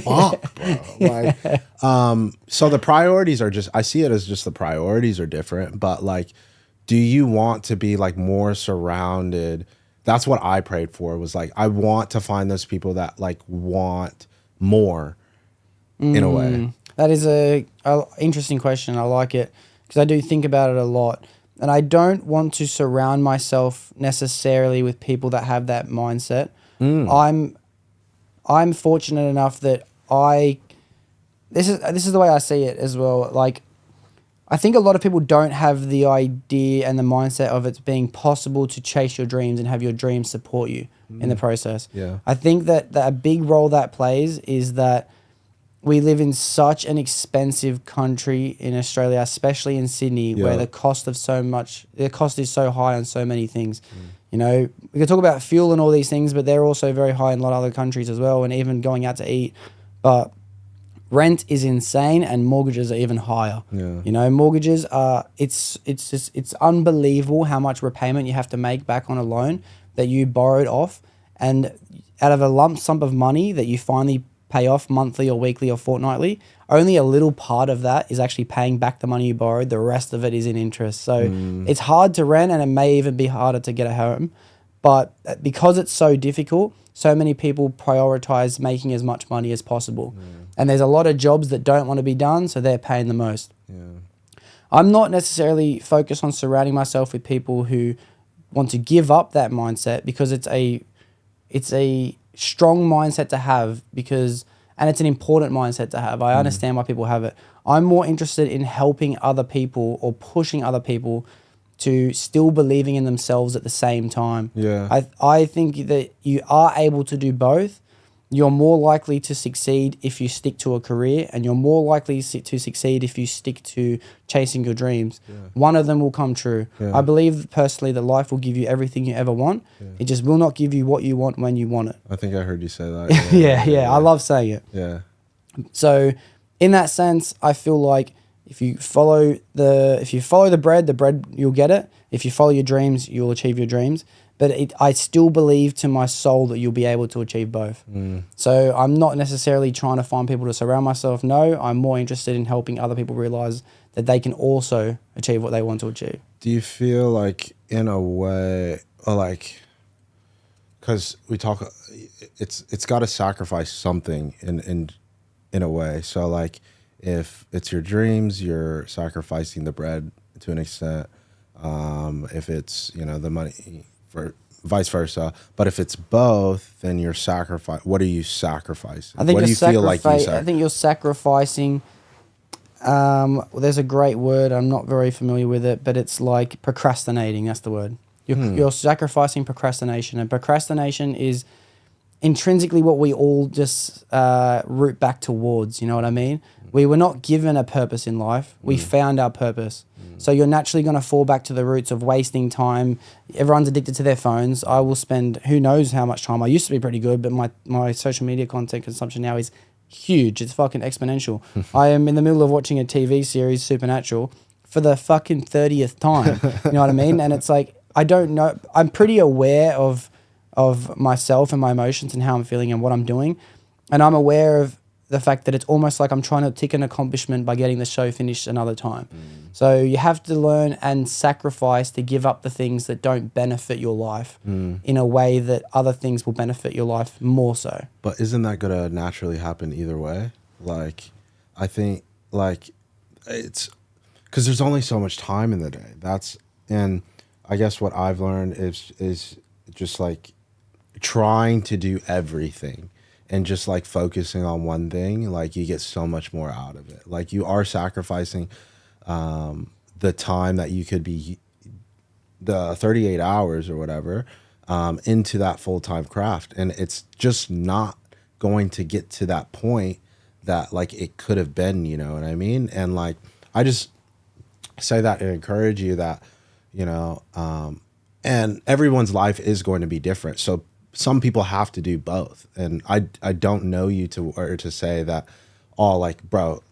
fuck, bro? Like, so the priorities are just, I see it as just the priorities are different, but like, do you want to be like more surrounded? That's what I prayed for, was like, I want to find those people that like want more in a way. That is a interesting question. I like it because I do think about it a lot. And I don't want to surround myself necessarily with people that have that mindset. I'm fortunate enough that this is the way I see it as well. Like, I think a lot of people don't have the idea and the mindset of it being possible to chase your dreams and have your dreams support you in the process. Yeah. I think that a big role that plays is that we live in such an expensive country in Australia, especially in Sydney, where the cost is so high on so many things. You know, we can talk about fuel and all these things, but they're also very high in a lot of other countries as well, and even going out to eat. But rent is insane, and mortgages are even higher. Yeah. You know, mortgages are, it's unbelievable how much repayment you have to make back on a loan that you borrowed off, and out of a lump sum of money that you finally pay off monthly or weekly or fortnightly, only a little part of that is actually paying back the money you borrowed. The rest of it is in interest. So it's hard to rent, and it may even be harder to get a home. But because it's so difficult, so many people prioritize making as much money as possible. And there's a lot of jobs that don't want to be done, so they're paying the most. I'm not necessarily focused on surrounding myself with people who want to give up that mindset, because it's a strong mindset to have, and it's an important mindset to have. I understand why people have it. I'm more interested in helping other people or pushing other people to still believing in themselves at the same time. Yeah. I think that you are able to do both. You're more likely to succeed if you stick to a career, and you're more likely to succeed if you stick to chasing your dreams. One of them will come true. I believe personally that life will give you everything you ever want. It just will not give you what you want when you want it. I think I heard you say that. Yeah. I love saying it. Yeah. So in that sense, I feel like if you follow the bread you'll get it. If you follow your dreams, you'll achieve your dreams. But I still believe to my soul that you'll be able to achieve both. So I'm not necessarily trying to find people to surround myself. No, I'm more interested in helping other people realize that they can also achieve what they want to achieve. Do you feel like, in a way, or like, because we talk, it's got to sacrifice something in a way. So like, if it's your dreams, you're sacrificing the bread to an extent. If it's, the money, for vice versa. But if it's both, then you're what are you sacrificing? I think what do you feel like I think you're sacrificing. There's a great word. I'm not very familiar with it, but it's like procrastinating. That's the word. You're sacrificing procrastination, and procrastination is intrinsically what we all just root back towards. You know what I mean? We were not given a purpose in life. We found our purpose. So you're naturally going to fall back to the roots of wasting time. Everyone's addicted to their phones. I will spend who knows how much time. I used to be pretty good, but my social media content consumption now is huge. It's fucking exponential. I am in the middle of watching a TV series, Supernatural, for the fucking 30th time. You know what I mean? And it's like, I don't know. I'm pretty aware of myself and my emotions and how I'm feeling and what I'm doing. And I'm aware of the fact that it's almost like I'm trying to tick an accomplishment by getting the show finished another time. So you have to learn and sacrifice to give up the things that don't benefit your life in a way that other things will benefit your life more so. But isn't that going to naturally happen either way? Like, I think, like, it's because there's only so much time in the day. And I guess what I've learned is just like trying to do everything. And just like focusing on one thing, like you get so much more out of it. Like you are sacrificing the time that you could be, the 38 hours or whatever, into that full-time craft. And it's just not going to get to that point that like it could have been, you know what I mean? And like, I just say that and encourage you that, and everyone's life is going to be different. So some people have to do both, and I don't know you to say that, like, bro,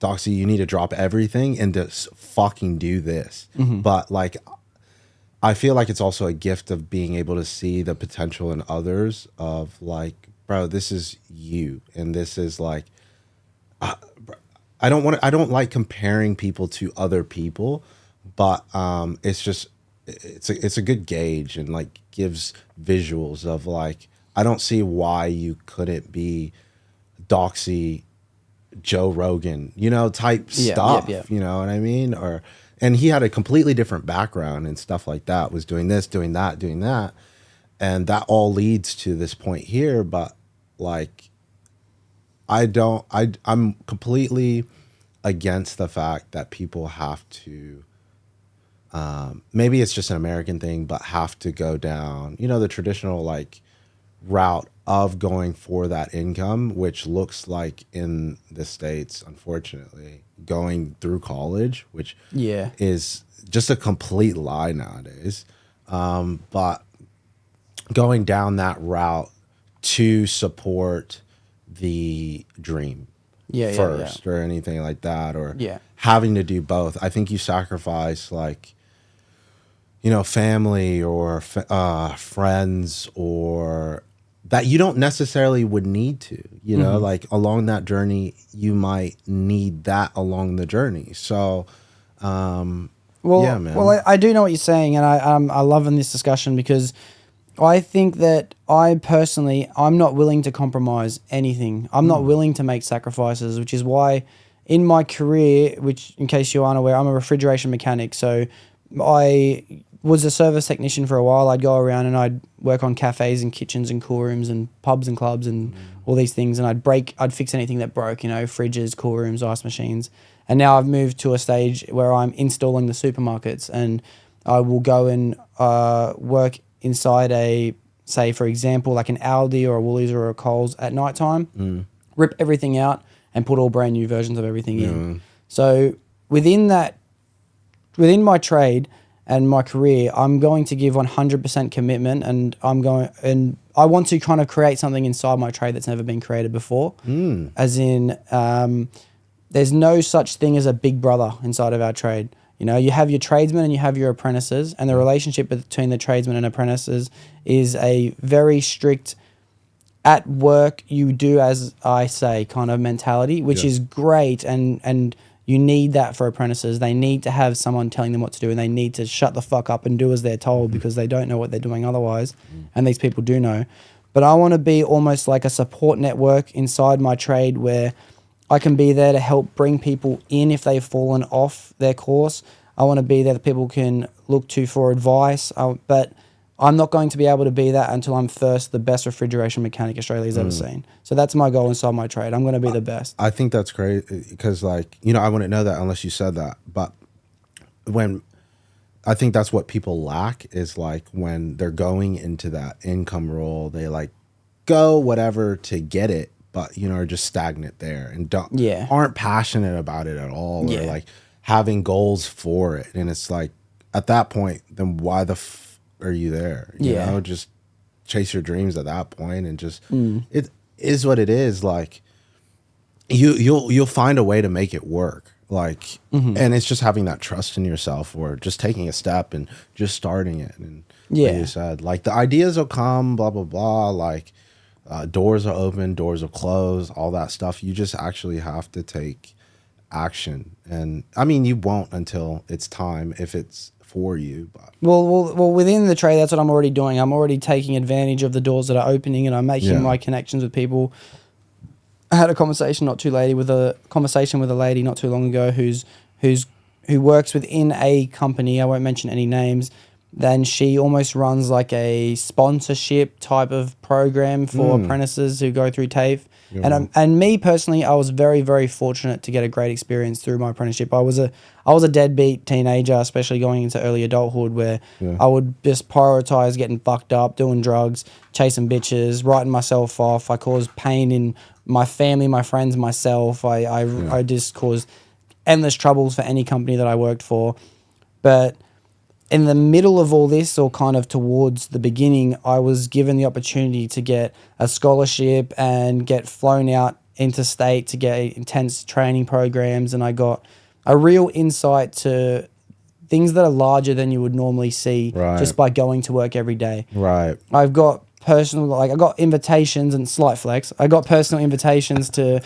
Doxy, you need to drop everything and just fucking do this. But like, I feel like it's also a gift of being able to see the potential in others of like, bro, this is you. And this is like, I don't like comparing people to other people, but it's just, it's a good gauge and like gives visuals of like, I don't see why you couldn't be Doxy, Joe Rogan, type stuff, you know what I mean? And he had a completely different background and stuff like that, was doing this, doing that, doing that. And that all leads to this point here. But like, I'm completely against the fact that people have to, maybe it's just an American thing, but have to go down, the traditional like route of going for that income, which looks like in the States, unfortunately, going through college, which is just a complete lie nowadays. But going down that route to support the dream first or anything like that, or having to do both. I think you sacrifice like, family or friends, or that you don't necessarily would need to, like along that journey, you might need that along the journey. So, man. Well, I do know what you're saying, and I love in this discussion because I think that I'm not willing to compromise anything. I'm not willing to make sacrifices, which is why in my career, which in case you aren't aware, I'm a refrigeration mechanic. So I was a service technician for a while. I'd go around and I'd work on cafes and kitchens and cool rooms and pubs and clubs and all these things. And I'd fix anything that broke, fridges, cool rooms, ice machines. And now I've moved to a stage where I'm installing the supermarkets, and I will go and work inside say for example, like an Aldi or a Woolies or a Coles at nighttime, rip everything out and put all brand new versions of everything in. So within my trade and my career, I'm going to give 100% commitment, and I want to kind of create something inside my trade that's never been created before. As in, there's no such thing as a big brother inside of our trade. You have your tradesmen and you have your apprentices, and the relationship between the tradesmen and apprentices is a very strict, at work you do as I say kind of mentality, which is great, and you need that for apprentices. They need to have someone telling them what to do, and they need to shut the fuck up and do as they're told because they don't know what they're doing otherwise, and these people do know. But I want to be almost like a support network inside my trade where I can be there to help bring people in if they've fallen off their course. I want to be there that people can look to for advice, but I'm not going to be able to be that until I'm first the best refrigeration mechanic Australia's ever seen. So that's my goal inside my trade. I'm going to be the best. I think that's great because, like, I wouldn't know that unless you said that. But I think that's what people lack is like when they're going into that income role, they like go whatever to get it, but are just stagnant there and aren't passionate about it at all, or like having goals for it. And it's like at that point, then why the are you there? You know, just chase your dreams at that point, and just it is what it is. Like you'll find a way to make it work. Like, and it's just having that trust in yourself, or just taking a step and just starting it. And like you said, like the ideas will come, blah blah blah. Like doors are open, doors will close, all that stuff. You just actually have to take action, and I mean, you won't until it's time if it's for you. But well, within the trade, that's what I'm already doing. I'm already taking advantage of the doors that are opening, and I'm making my connections with people. I had a conversation with a lady not too long ago who works within a company. I won't mention any names. Then she almost runs like a sponsorship type of program for apprentices who go through TAFE. Yeah. And me personally, I was very, very fortunate to get a great experience through my apprenticeship. I was a deadbeat teenager, especially going into early adulthood, where I would just prioritize getting fucked up, doing drugs, chasing bitches, writing myself off. I caused pain in my family, my friends, myself. I just caused endless troubles for any company that I worked for. But in the middle of all this, or kind of towards the beginning, I was given the opportunity to get a scholarship and get flown out interstate to get intense training programs, and I got a real insight to things that are larger than you would normally see Right. just by going to work every day. Right. I've got personal, like I got invitations and slight flex. I got personal invitations to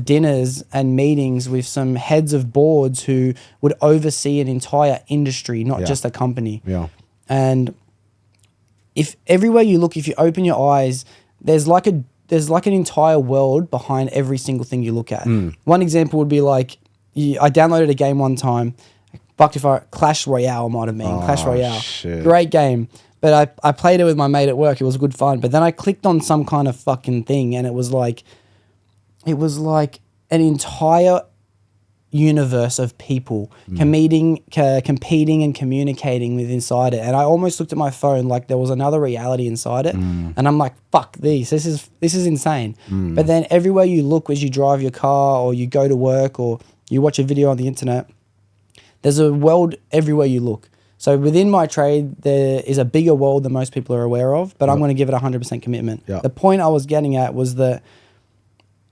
dinners and meetings with some heads of boards who would oversee an entire industry, not Yeah. just a company. Yeah. And if everywhere you look, if you open your eyes, there's like an entire world behind every single thing you look at. One example would be like, I downloaded a game one time, fucked if Clash Royale might have been, Clash Royale. Shit. Great game. But I played it with my mate at work. It was good fun. But then I clicked on some kind of fucking thing and it was like an entire universe of people competing and communicating with inside it. And I almost looked at my phone like there was another reality inside it. And I'm like, fuck this is insane. But then everywhere you look as you drive your car or you go to work or you watch a video on the internet, there's a world everywhere you look. So within my trade, there is a bigger world than most people are aware of, but I'm going to give it 100% commitment. Yeah. The point I was getting at was that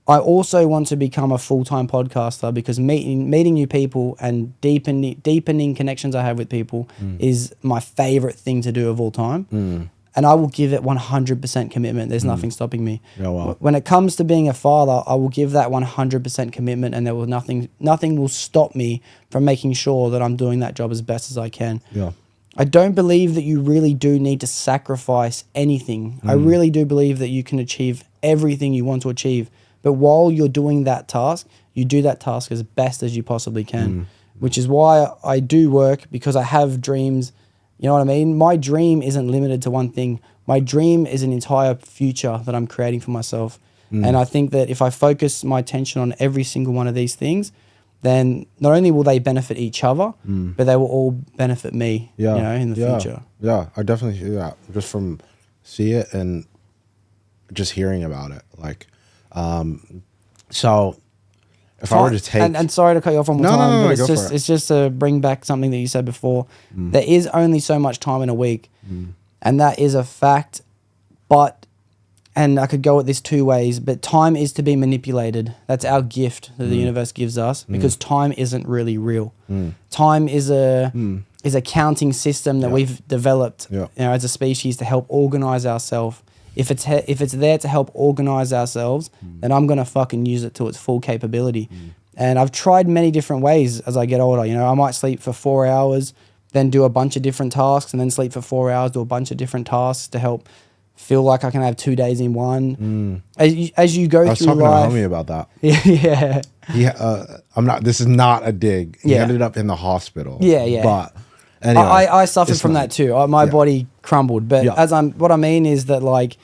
I also want to become a full-time podcaster because meeting new people and deepening connections I have with people is my favorite thing to do of all time. And I will give it 100% commitment. There's nothing stopping me. Yeah, wow. When it comes to being a father, I will give that 100% commitment, and there will nothing will stop me from making sure that I'm doing that job as best as I can. Yeah. I don't believe that you really do need to sacrifice anything. I really do believe that you can achieve everything you want to achieve. But while you're doing that task, you do that task as best as you possibly can, which is why I do work, because I have dreams. You know what I mean? My dream isn't limited to one thing. My dream is an entire future that I'm creating for myself. And I think that if I focus my attention on every single one of these things, then not only will they benefit each other, but they will all benefit me, in the future. Yeah, I definitely see that. Just from see it and just hearing about it. Like, so if I were to take... And sorry to cut you off one more time, no, but go for it. it's just to bring back something that you said before. There is only so much time in a week, and that is a fact. And I could go at this two ways, but time is to be manipulated. That's our gift that the universe gives us, because time isn't really real. Time is a counting system that we've developed as a species to help organize ourselves. If it's there to help organize ourselves, then I'm gonna fucking use it to its full capability. And I've tried many different ways as I get older. I might sleep for 4 hours, then do a bunch of different tasks, and then sleep for 4 hours, do a bunch of different tasks to help feel like I can have 2 days in one. As you go through life, I was talking to homie about that. Yeah. I'm not. This is not a dig. He ended up in the hospital. Yeah. But anyway, I suffered from that too. My body crumbled. But what I mean is that, like,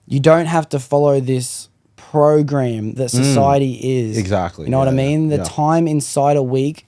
you don't have to follow this program that society is. Exactly. You know what I mean? The time inside a week,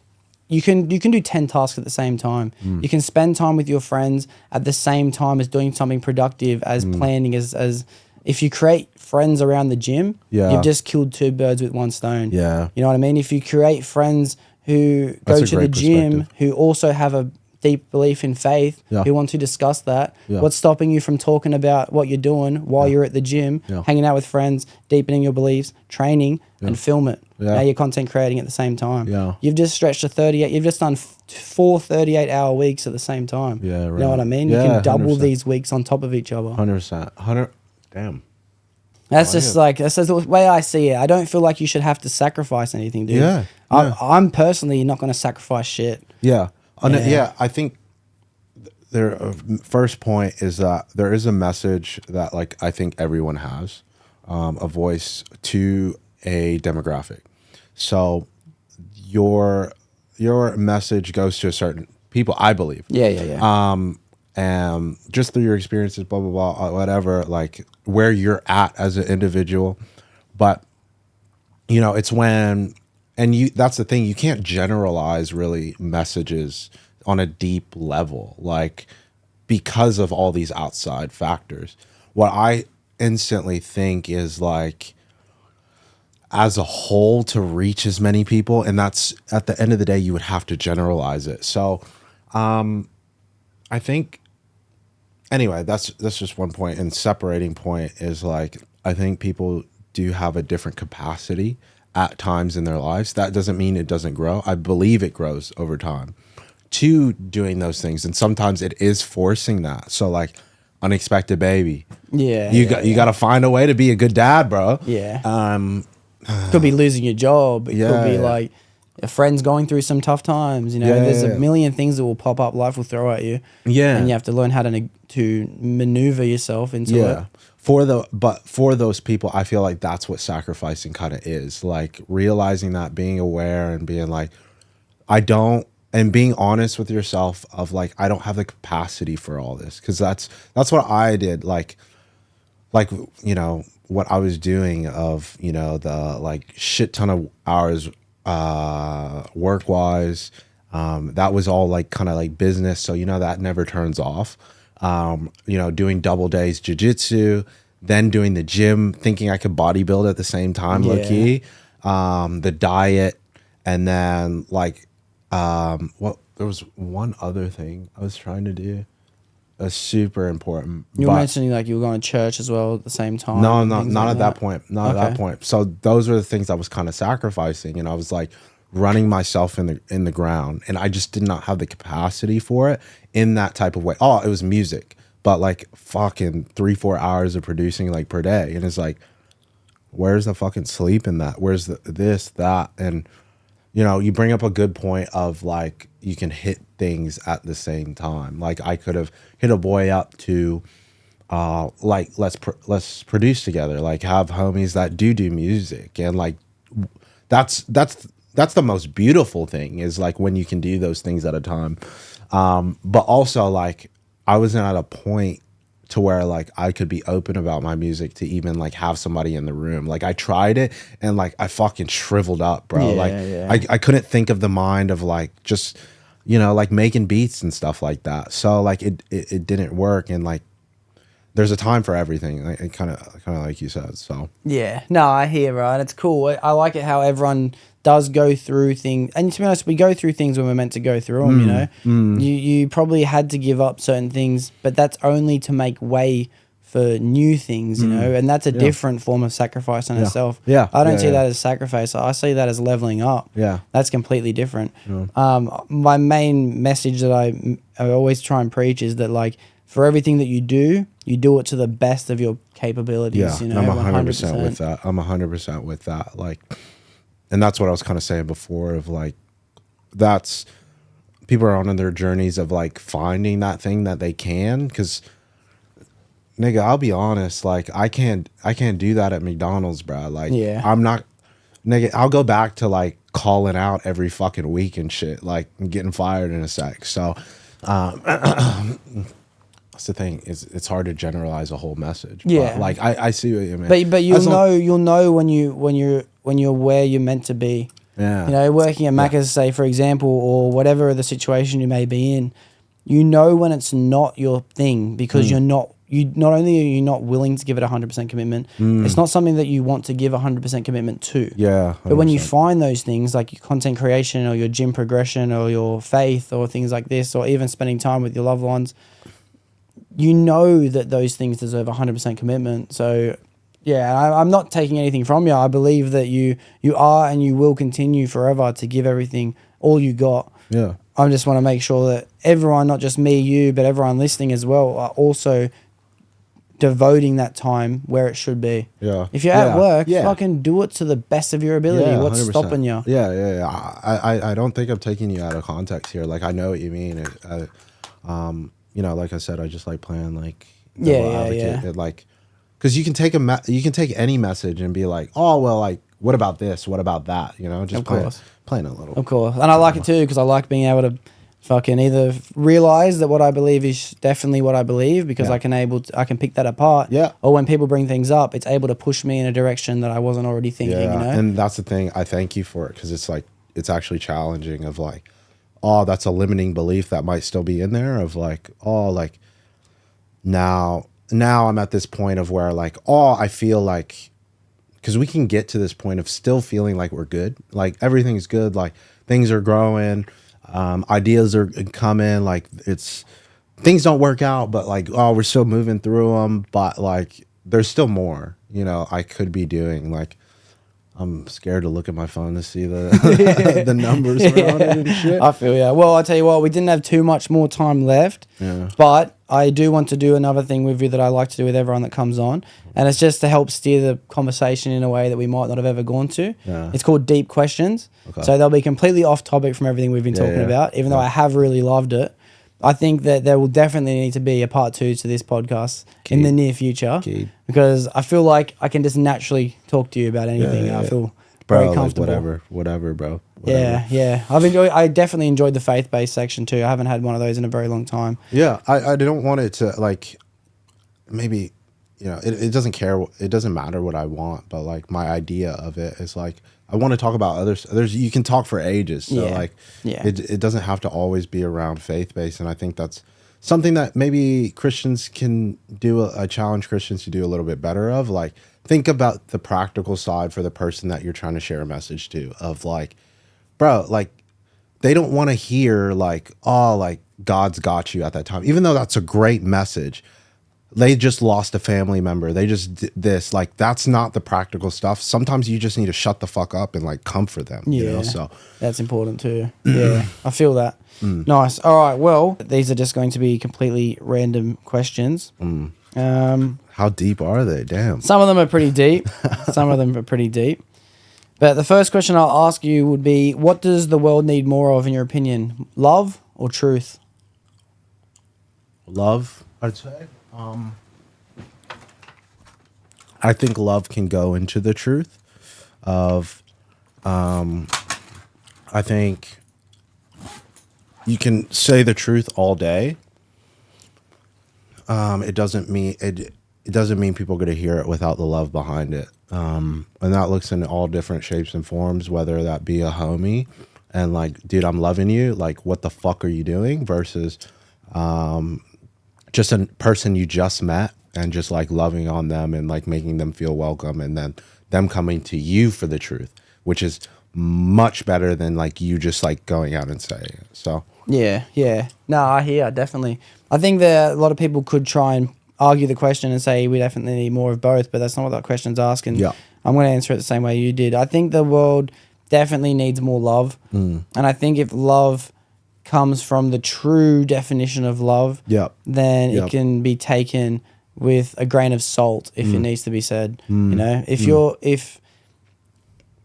you can do 10 tasks at the same time. You can spend time with your friends at the same time as doing something productive, as planning, as if you create friends around the gym, you've just killed 2 birds with 1 stone. Yeah. You know what I mean? If you create friends who That's go a to the great gym, perspective. who also have a deep belief in faith, who want to discuss that, what's stopping you from talking about what you're doing while you're at the gym, hanging out with friends, deepening your beliefs, training, and film it? Now you're content creating at the same time. You've just stretched to 38. You've just done 4 38-hour weeks at the same time. Yeah, right. You know what I mean? Yeah, you can double 100%. these weeks on top of each other. 100%. Damn. That's that's the way I see it. I don't feel like you should have to sacrifice anything, dude. Yeah. I'm personally not going to sacrifice shit. Yeah. I think their first point is that there is a message that, like, I think everyone has a voice to a demographic. So your message goes to a certain people, I believe. Yeah. And just through your experiences, blah, blah, blah, whatever, like where you're at as an individual. But, it's when, that's the thing, you can't generalize really messages on a deep level, like, because of all these outside factors. What I instantly think is, like, as a whole, to reach as many people, and that's at the end of the day, you would have to generalize it. So, I think, anyway, that's just one point. And separating point is, like, I think people do have a different capacity at times in their lives. That doesn't mean it doesn't grow. I believe it grows over time. to doing those things, and sometimes it is forcing that. So like unexpected baby, you got to find a way to be a good dad, bro. Could be losing your job. It could be Yeah. like a friend's going through some tough times. You know, there's a million things that will pop up. Life will throw at you. Yeah. And you have to learn how to maneuver yourself into it. For those people, I feel like that's what sacrificing kind of is. Like realizing that, being aware and being like, and being honest with yourself of like, I don't have the capacity for all this. Cause that's what I did. Like, you know, what I was doing of, you know, the like shit ton of hours, work wise, that was all like kind of like business. So, you know, that never turns off. You know, doing double days jujitsu, then doing the gym, thinking I could bodybuild at the same time, low key, the diet. And then like, there was one other thing I was trying to do. A super important. You were mentioning like you were going to church as well at the same time. No, not at that point. Not at that point. So those were the things I was kind of sacrificing, and I was like running myself in the ground, and I just did not have the capacity for it in that type of way. Oh, it was music, but like fucking 3-4 hours of producing like per day, and it's like, where's the fucking sleep in that? Where's this, that, and you know, you bring up a good point of like you can hit things at the same time. Like I could have hit a boy up to like let's produce together, like have homies that do music, and like that's the most beautiful thing is like when you can do those things at a time. But also like I wasn't at a point to where like I could be open about my music to even like have somebody in the room. Like I tried it and like I fucking shriveled up, bro. I couldn't think of the mind of like just, you know, like making beats and stuff like that. So like it didn't work, and like there's a time for everything. Like, kind of like you said. So yeah, no, I hear, right. It's cool. I like it how everyone does go through things, and to be honest, we go through things when we're meant to go through them. You know, you probably had to give up certain things, but that's only to make way for new things. You know, and that's a different form of sacrifice on yourself. I don't see that as sacrifice. I see that as leveling up. That's completely different. My main message that I always try and preach is that like for everything that you do it to the best of your capabilities. You know, I'm 100% with that. I'm 100% with that. Like. And that's what I was kind of saying before of like, that's people are on their journeys of like finding that thing that they can. Cause nigga, I'll be honest. Like I can't do that at McDonald's, bro. Like I'm not, nigga, I'll go back to like calling out every fucking week and shit, like getting fired in a sec. So, that's the thing is it's hard to generalize a whole message. But like I see what you mean. But you'll know when you're where you're meant to be. Yeah. You know, working at Macca's, say for example, or whatever the situation you may be in, you know when it's not your thing because not only are you not willing to give it 100% commitment, it's not something that you want to give 100% commitment to. Yeah. 100%. But when you find those things like your content creation or your gym progression or your faith or things like this, or even spending time with your loved ones, you know that those things deserve 100% commitment. So, yeah, I'm not taking anything from you. I believe that you are and you will continue forever to give everything, all you got. Yeah. I just want to make sure that everyone, not just me, you, but everyone listening as well, are also devoting that time where it should be. Yeah. If you're at work, fucking do it to the best of your ability. Yeah, What's 100%. stopping you? Yeah. I don't think I'm taking you out of context here. Like I know what you mean. You know, like I said, I just like playing like advocate. And, like, because you can take any message and be like, oh well, like what about this? What about that? You know, just playing a little. Of course, and I like it too because I like being able to fucking either realize that what I believe is definitely what I believe because I can pick that apart. Yeah. Or when people bring things up, it's able to push me in a direction that I wasn't already thinking. Yeah. You know. And that's the thing. I thank you for it because it's like it's actually challenging. Of like, oh, that's a limiting belief that might still be in there. Of like, oh, like now I'm at this point of where like, oh, I feel like. Because we can get to this point of still feeling like we're good, like everything's good, like things are growing, ideas are coming, like things don't work out, but like, oh, we're still moving through them, but like there's still more, you know, I could be doing. Like I'm scared to look at my phone to see the the numbers around it and shit. I feel yeah. Well, I'll tell you what, we didn't have too much more time left. Yeah. But I do want to do another thing with you that I like to do with everyone that comes on. And it's just to help steer the conversation in a way that we might not have ever gone to. Yeah. It's called Deep Questions. Okay. So they'll be completely off topic from everything we've been talking about, even though I have really loved it. I think that there will definitely need to be a part 2 to this podcast in the near future because I feel like I can just naturally talk to you about anything. I feel very comfortable. Like whatever, bro. Yeah. I definitely enjoyed the faith-based section too. I haven't had one of those in a very long time. Yeah, I don't want it to like maybe it doesn't care. It doesn't matter what I want, but like my idea of it is like I want to talk about others. You can talk for ages. So it doesn't have to always be around faith-based. And I think that's something that maybe Christians can do. I challenge Christians to do a little bit better of. Like, think about the practical side for the person that you're trying to share a message to of like, bro, like they don't want to hear like, oh, like God's got you at that time. Even though that's a great message. They just lost a family member. They just did this. Like, that's not the practical stuff. Sometimes you just need to shut the fuck up and like comfort them. Yeah, you know? So that's important too. Yeah, I feel that. Nice. All right. Well, these are just going to be completely random questions. How deep are they? Damn. Some of them are pretty deep. But the first question I'll ask you would be, what does the world need more of, in your opinion? Love or truth? Love, I'd say. I think love can go into the truth of, I think you can say the truth all day. It doesn't mean people are going to hear it without the love behind it. And that looks in all different shapes and forms, whether that be a homie and like, dude, I'm loving you. Like, what the fuck are you doing? Versus, just a person you just met and just like loving on them and like making them feel welcome, and then them coming to you for the truth, which is much better than like you just like going out and saying it. So yeah. No, I hear, definitely. I think that a lot of people could try and argue the question and say we definitely need more of both, but that's not what that question's asking. Yeah. I'm going to answer it the same way you did. I think the world definitely needs more love. And I think if love comes from the true definition of love, then it can be taken with a grain of salt if it needs to be said. You know, if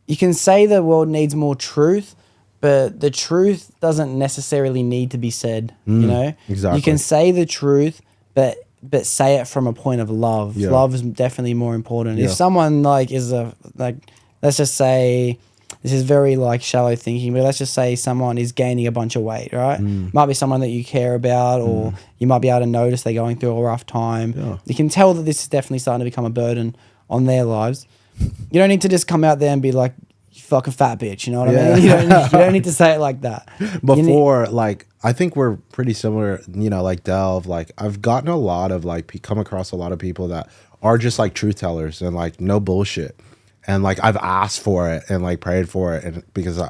you can say the world needs more truth, but the truth doesn't necessarily need to be said. You know, exactly. You can say the truth, but say it from a point of love. Love is definitely more important. If someone like is let's just say, this is very like shallow thinking, but let's just say someone is gaining a bunch of weight, right? Might be someone that you care about, or you might be able to notice they're going through a rough time. You can tell that this is definitely starting to become a burden on their lives. You don't need to just come out there and be like, you fucking fat bitch, you know what I mean? You don't need to say it like that. Before, like, I think we're pretty similar, you know, like Delve, like I've gotten a lot of like, come across a lot of people that are just like truth tellers and like no bullshit. And like I've asked for it and like prayed for it, and because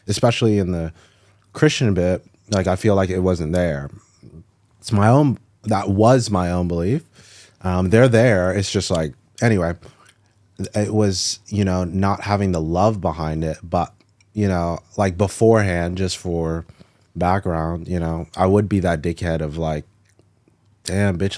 especially in the Christian bit, like I feel like it wasn't there. It's my own. That was my own belief. They're there. It's just like, anyway, it was, you know, not having the love behind it, but you know, like beforehand, just for background, you know, I would be that dickhead of like, damn, bitch,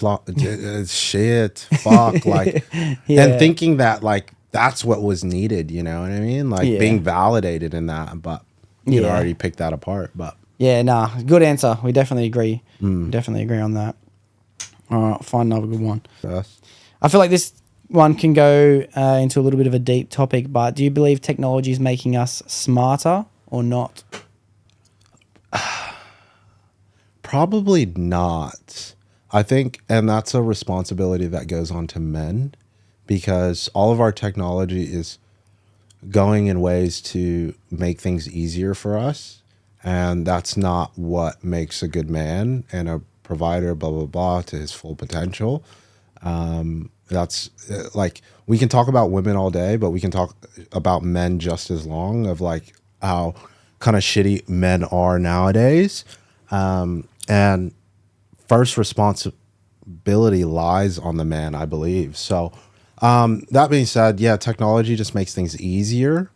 shit, fuck, like, and thinking that like. That's what was needed, you know what I mean? Like being validated in that, but you know, already picked that apart. But good answer. We definitely agree. We definitely agree on that. All right, find another good one. Yes. I feel like this one can go into a little bit of a deep topic, but do you believe technology is making us smarter or not? Probably not. I think, and that's a responsibility that goes on to men. Because all of our technology is going in ways to make things easier for us. And that's not what makes a good man and a provider, blah, blah, blah, to his full potential. That's like, we can talk about women all day, but we can talk about men just as long, of like how kind of shitty men are nowadays. And first responsibility lies on the man, I believe. So That being said, yeah, technology just makes things easier.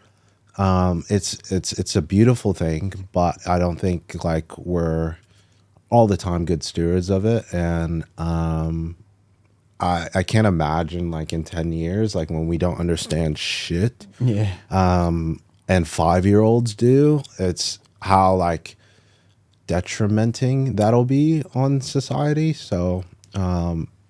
It's a beautiful thing, but I don't think like we're all the time good stewards of it. And I can't imagine like in 10 years, like when we don't understand shit, Yeah. and 5-year-olds do, it's how like detrimenting that'll be on society. So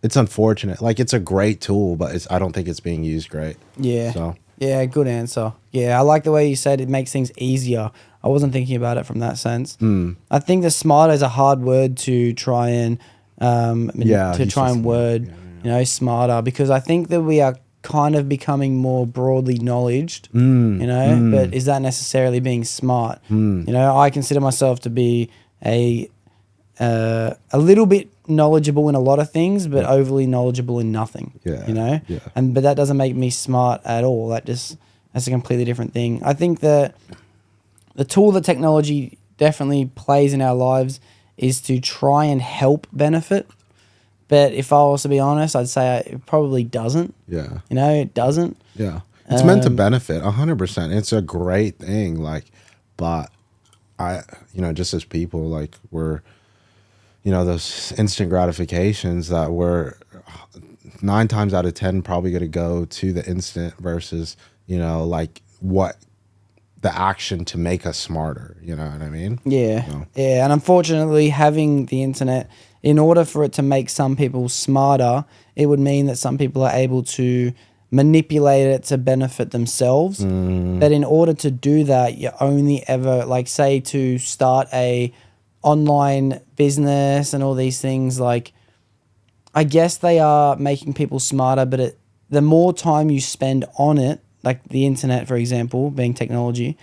it's unfortunate. Like it's a great tool, but I don't think it's being used great. Yeah. So Yeah, good answer. Yeah, I like the way you said it makes things easier. I wasn't thinking about it from that sense. I think the smarter is a hard word to try and Yeah, to he's try so and smart. word, you know, smarter, because I think that we are kind of becoming more broadly knowledged, you know, but is that necessarily being smart? You know, I consider myself to be a little bit knowledgeable in a lot of things, but overly knowledgeable in nothing. Yeah, You know? yeah. But that doesn't make me smart at all. That's a completely different thing. I think that the tool that technology definitely plays in our lives is to try and help benefit. But if I was to be honest, I'd say it probably doesn't. yeah. You know, it doesn't. Yeah. It's meant to benefit 100%. It's a great thing. Like, but just as people, like we're, those instant gratifications that we're 9 times out of 10 probably going to go to the instant versus, like what the action to make us smarter. You know what I mean? Yeah. So. Yeah. And unfortunately, having the internet, in order for it to make some people smarter, it would mean that some people are able to manipulate it to benefit themselves. But in order to do that, you only ever, like, say, to start a online business and all these things, like, I guess they are making people smarter, but the more time you spend on it, like the internet, for example, being technology,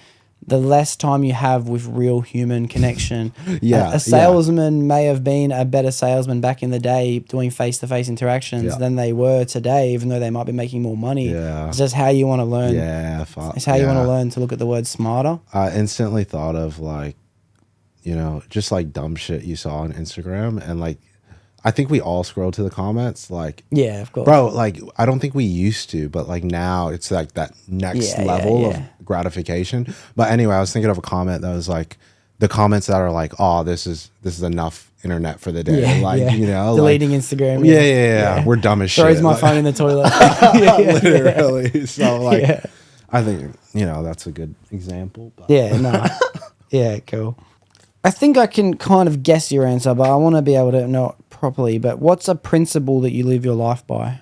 the less time you have with real human connection. Yeah, A salesman may have been a better salesman back in the day doing face-to-face interactions than they were today, even though they might be making more money. Yeah. It's just how you want to learn. Yeah. Fuck. It's how you want to learn to look at the word smarter. I instantly thought of like, just like dumb shit you saw on Instagram. And like, I think we all scroll to the comments. Like, Yeah, of course. bro, like, I don't think we used to, but like now it's like that next level of gratification. But anyway, I was thinking of a comment that was like, the comments that are like, oh, this is enough internet for the day. Deleting Instagram. Yeah. We're dumb as shit. Throws my phone in the toilet. Literally. So like, I think, that's a good example. But. Yeah, no. Yeah, cool. I think I can kind of guess your answer, but I want to be able to know it properly. But what's a principle that you live your life by?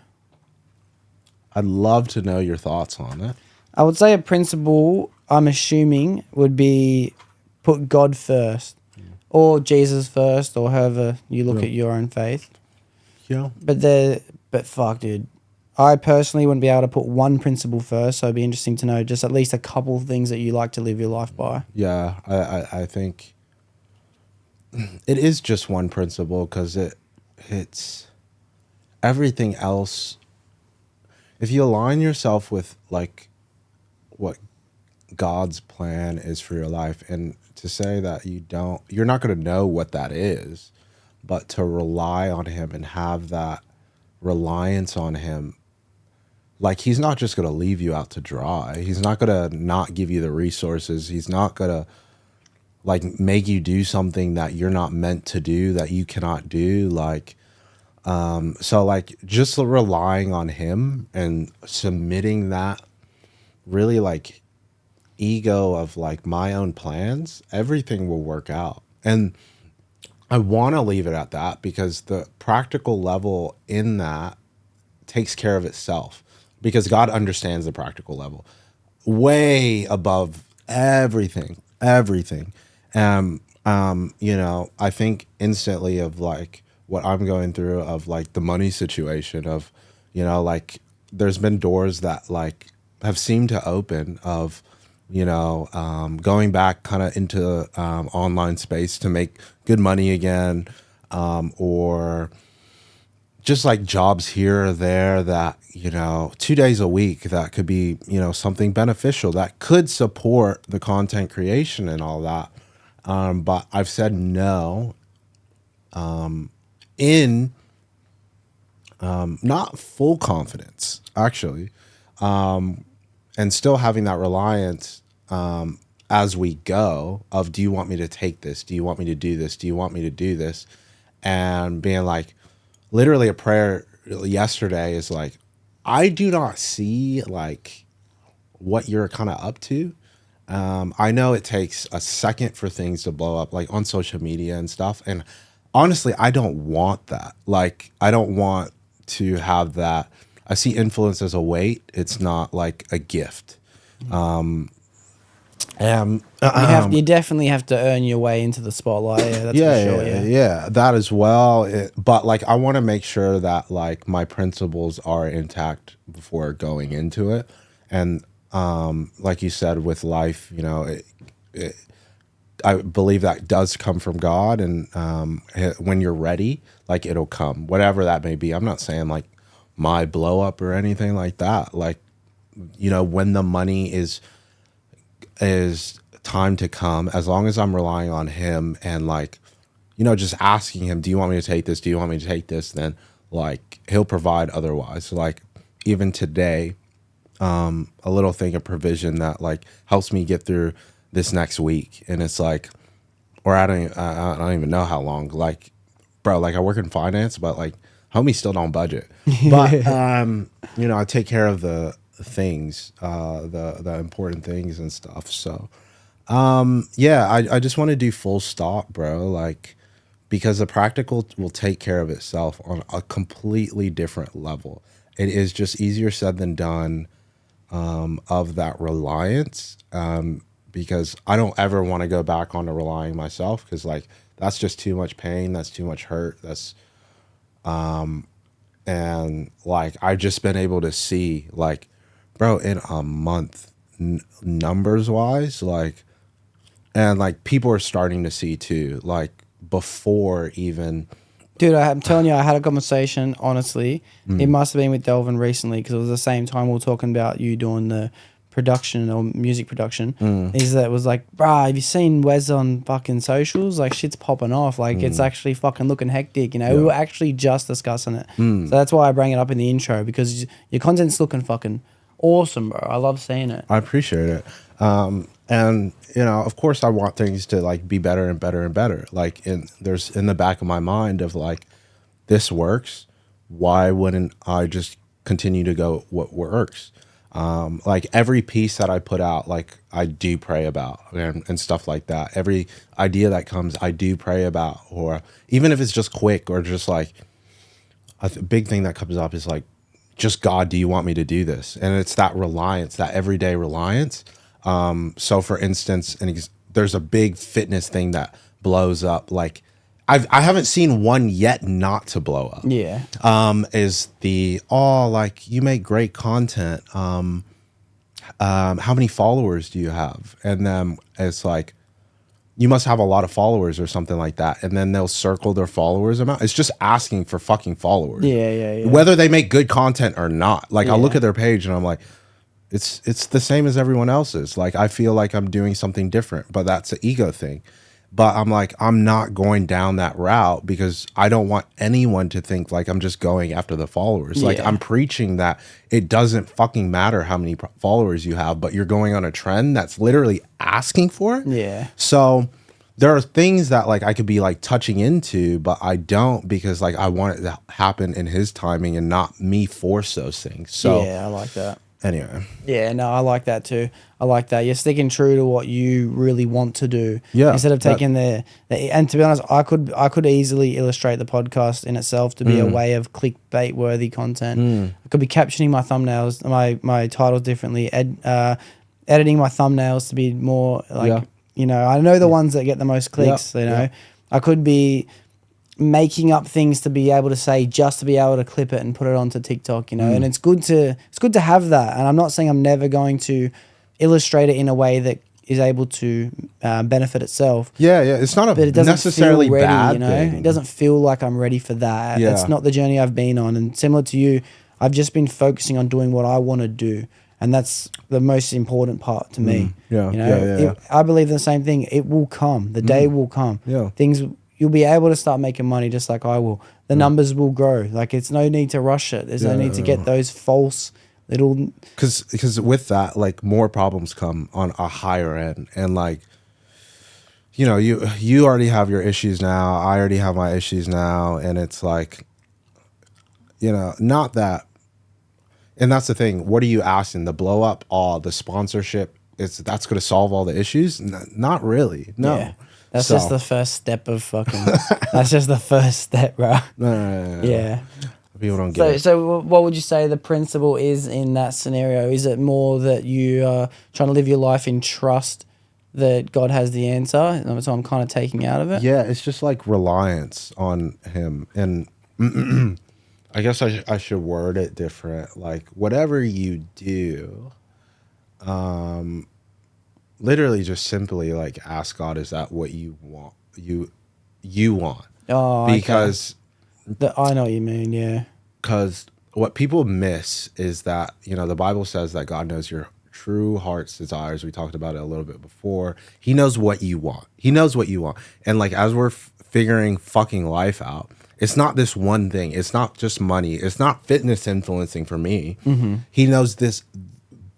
I'd love to know your thoughts on it. I would say a principle, I'm assuming, would be put God first, or Jesus first, or however you look at your own faith. Yeah. But fuck, dude. I personally wouldn't be able to put one principle first, so it'd be interesting to know just at least a couple of things that you like to live your life by. Yeah, I think it is just one principle because it's everything else. If you align yourself with like what God's plan is for your life, and to say that you're not going to know what that is, but to rely on Him and have that reliance on Him, like He's not just going to leave you out to dry. He's not going to not give you the resources. He's not going to like make you do something that you're not meant to do, that you cannot do. Like, so like just relying on Him and submitting that really like ego of like my own plans, everything will work out. And I want to leave it at that because the practical level in that takes care of itself, because God understands the practical level way above everything. I think instantly of like what I'm going through of like the money situation of, like there's been doors that like have seemed to open of, going back kind of into online space to make good money again, or just like jobs here or there that, 2 days a week that could be, something beneficial that could support the content creation and all that. But I've said no in not full confidence actually, and still having that reliance as we go of, do you want me to take this? Do you want me to do this? Do you want me to do this? And being like, literally a prayer yesterday is like, I do not see like what you're kind of up to. I know it takes a second for things to blow up, like on social media and stuff. And honestly, I don't want that. Like, I don't want to have that. I see influence as a weight. It's not like a gift. You definitely have to earn your way into the spotlight. Yeah, that's for sure. Yeah, that as well. But like, I want to make sure that like my principles are intact before going into it. And like you said, with life, you know, I believe that does come from God, and when you're ready, like it'll come, whatever that may be. I'm not saying like my blow up or anything like that. Like, you know, when the money is time to come, as long as I'm relying on Him and like, you know, just asking Him, do you want me to take this? Do you want me to take this? Then like He'll provide otherwise. Like even today, a little thing of provision that like helps me get through this next week. And it's like, or I don't even know how long, like, bro, like I work in finance, but like homie still don't budget. But, you know, I take care of the things, the important things and stuff. So, yeah, I just want to do full stop, bro. Like, because the practical will take care of itself on a completely different level. It is just easier said than done, of that reliance. Because I don't ever want to go back onto relying myself, because like that's just too much pain, that's too much hurt, that's and like I've just been able to see like, bro, in a month, numbers wise, like, and like people are starting to see too, like before even. Dude, I'm telling you, I had a conversation, honestly. It must have been with Delvin recently, because it was the same time we were talking about you doing the production or music production. Is that it was like, bruh, have you seen Wes on fucking socials? Like, shit's popping off. Like, it's actually fucking looking hectic, you know? We were actually just discussing it. So that's why I bring it up in the intro, because your content's looking fucking awesome, bro. I love seeing it. I appreciate it. And, you know, of course I want things to like be better and better and better. Like, there's in the back of my mind of like, this works. Why wouldn't I just continue to go what works? Like every piece that I put out, like I do pray about and stuff like that. Every idea that comes, I do pray about, or even if it's just quick or just like a big thing that comes up is like, just God, do you want me to do this? And it's that reliance, that everyday reliance. So for instance, there's a big fitness thing that blows up. Like I haven't seen one yet not to blow up. Yeah. Is like you make great content. How many followers do you have? And then it's like, you must have a lot of followers or something like that. And then they'll circle their followers amount. It's just asking for fucking followers. Yeah. Whether they make good content or not. Like I look at their page and I'm like, it's the same as everyone else's. Like I feel like I'm doing something different, but that's an ego thing. But I'm like, I'm not going down that route, because I don't want anyone to think like I'm just going after the followers. Like I'm preaching that it doesn't fucking matter how many followers you have, but you're going on a trend that's literally asking for it. Yeah. So there are things that like I could be like touching into, but I don't, because like I want it to happen in His timing and not me force those things. So yeah, I like that. Anyway. Yeah, no, I like that too. I like that. You're sticking true to what you really want to do. Yeah. Instead of taking and to be honest, I could easily illustrate the podcast in itself to be a way of clickbait worthy content. I could be captioning my thumbnails, my titles differently, editing my thumbnails to be more like, you know, I know the ones that get the most clicks, you know. I could be making up things to be able to say, just to be able to clip it and put it onto TikTok, you know. And it's good to have that. And I'm not saying I'm never going to illustrate it in a way that is able to benefit itself. Yeah. It's not but it doesn't necessarily feel ready, bad you know. thing. It doesn't feel like I'm ready for that. Yeah. It's not the journey I've been on. And similar to you, I've just been focusing on doing what I want to do. And that's the most important part to me. Yeah. You know, I believe in the same thing. It will come. The day will come. Yeah. Things, you'll be able to start making money just like I will. The numbers will grow. Like, it's no need to rush it. There's no need to get those false little. Because with that, like, more problems come on a higher end, and like, you know, you already have your issues now. I already have my issues now, and it's like, you know, not that. And that's the thing. What are you asking? The blow up, the sponsorship, that's going to solve all the issues? Not really. No. Yeah. That's just the first step of fucking. That's just the first step, bro. No. Yeah. People don't get it. So, what would you say the principle is in that scenario? Is it more that you are trying to live your life in trust that God has the answer? So I'm kind of taking out of it. Yeah, it's just like reliance on Him, and I guess I should word it different. Like, whatever you do, literally just simply like ask God, is that what you want? You want? Oh, because I know what you mean. Yeah. Because what people miss is that, you know, the Bible says that God knows your true heart's desires. We talked about it a little bit before. He knows what you want. He knows what you want. And like, as we're figuring fucking life out, it's not this one thing. It's not just money. It's not fitness influencing for me. He knows this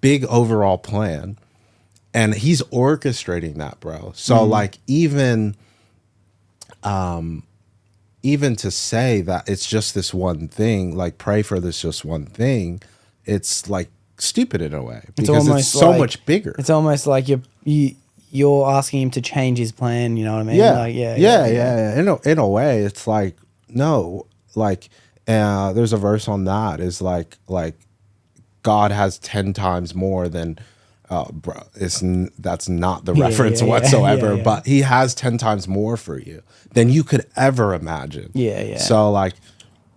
big overall plan, and He's orchestrating that, bro. So like, even to say that it's just this one thing, like pray for this just one thing, it's like stupid in a way, because it's so much bigger. It's almost like you're asking Him to change His plan. You know what I mean? Yeah, Like, yeah. In a way, it's like, no, like there's a verse on that is like God has 10 times more than. Bro, that's not the reference whatsoever. But He has 10 times more for you than you could ever imagine. Yeah. So like,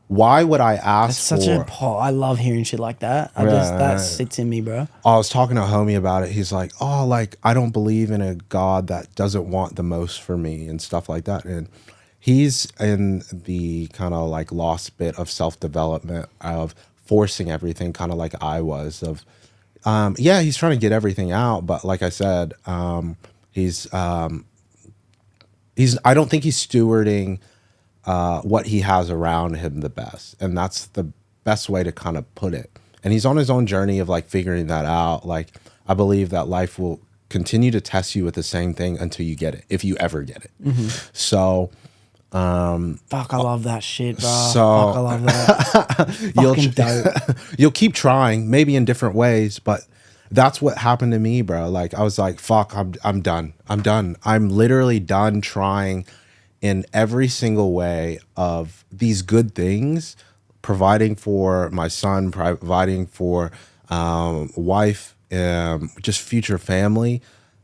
why would I ask I love hearing shit like that. That sits in me, bro. I was talking to a homie about it. He's like, oh, like, I don't believe in a God that doesn't want the most for me and stuff like that. And he's in the kind of like lost bit of self-development, of forcing everything, kind of like I was, of he's trying to get everything out, but like I said, he's I don't think he's stewarding what he has around him the best, and that's the best way to kind of put it. And he's on his own journey of like figuring that out. Like, I believe that life will continue to test you with the same thing until you get it, if you ever get it. So fuck, I love that shit, bro. So fuck, I love that. You'll keep trying, maybe in different ways, but that's what happened to me, bro. Like, I was like, fuck, I'm done. I'm literally done trying in every single way of these good things, providing for my son, providing for wife, just future family.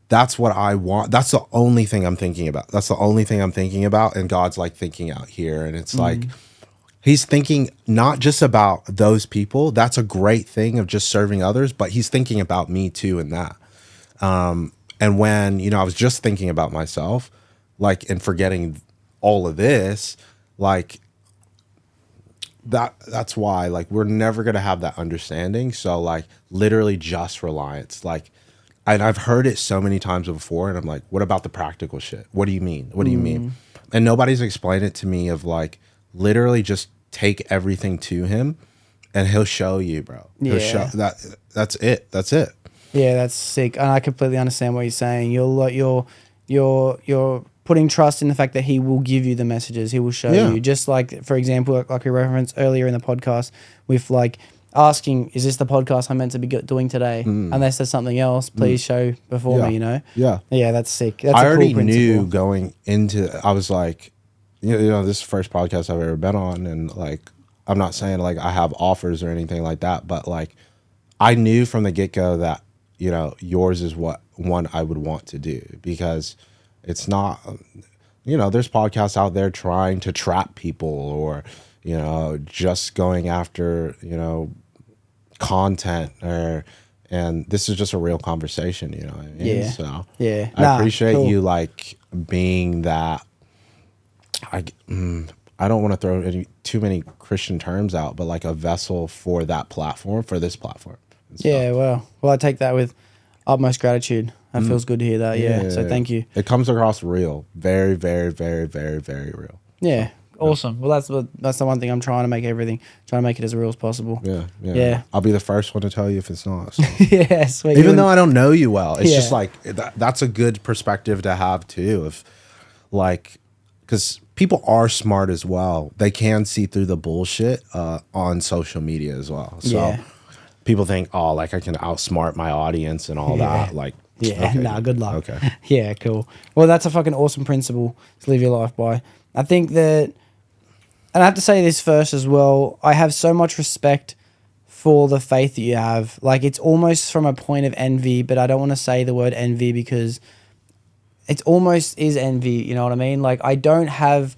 That's what I want. That's the only thing I'm thinking about. And God's like thinking out here. And it's like, He's thinking not just about those people. That's a great thing of just serving others, but He's thinking about me too in that. And when, you know, I was just thinking about myself, like, and forgetting all of this, like, that's why, like, we're never going to have that understanding. So like, literally just reliance, like, and I've heard it so many times before, and I'm like, what about the practical shit? What do you mean? What do you mean? And nobody's explained it to me of like, literally just take everything to Him and He'll show you, bro. He'll show that's it. Yeah, that's sick. And I completely understand what you're saying. You're putting trust in the fact that He will give you the messages. He will show you. Just like, for example, like we referenced earlier in the podcast with like asking, is this the podcast I'm meant to be doing today? Unless there's something else, please show before me, you know? Yeah, that's sick. That's I already knew going into, I was like, you know, this is the first podcast I've ever been on, and like, I'm not saying like I have offers or anything like that, but like, I knew from the get-go that, you know, yours is what one I would want to do, because it's not, you know, there's podcasts out there trying to trap people, or, you know, just going after, you know, content, and this is just a real conversation, you know what I mean? So I appreciate you like being that. I don't want to throw too many Christian terms out, but like a vessel for that platform, for this platform. Yeah, well, I take that with Utmost gratitude. That feels good to hear that. Yeah. So thank you. It comes across real. Very, very, very, very, very real. Yeah. Awesome. Well, that's the one thing I'm trying to make trying to make it as real as possible. Yeah. I'll be the first one to tell you if it's not. So. Yeah, sweet. Even though I don't know you well, it's just Yeah. like that's a good perspective to have too. If like, because people are smart as well, they can see through the bullshit on social media as well. So Yeah. people think, oh, like I can outsmart my audience and all that. Like, Yeah, okay, nah, good luck. Okay. Yeah, cool. Well, that's a fucking awesome principle to live your life by. I think that, and I have to say this first as well, I have so much respect for the faith that you have. Like, it's almost from a point of envy, but I don't want to say the word envy because it almost is envy, you know what I mean? Like, I don't have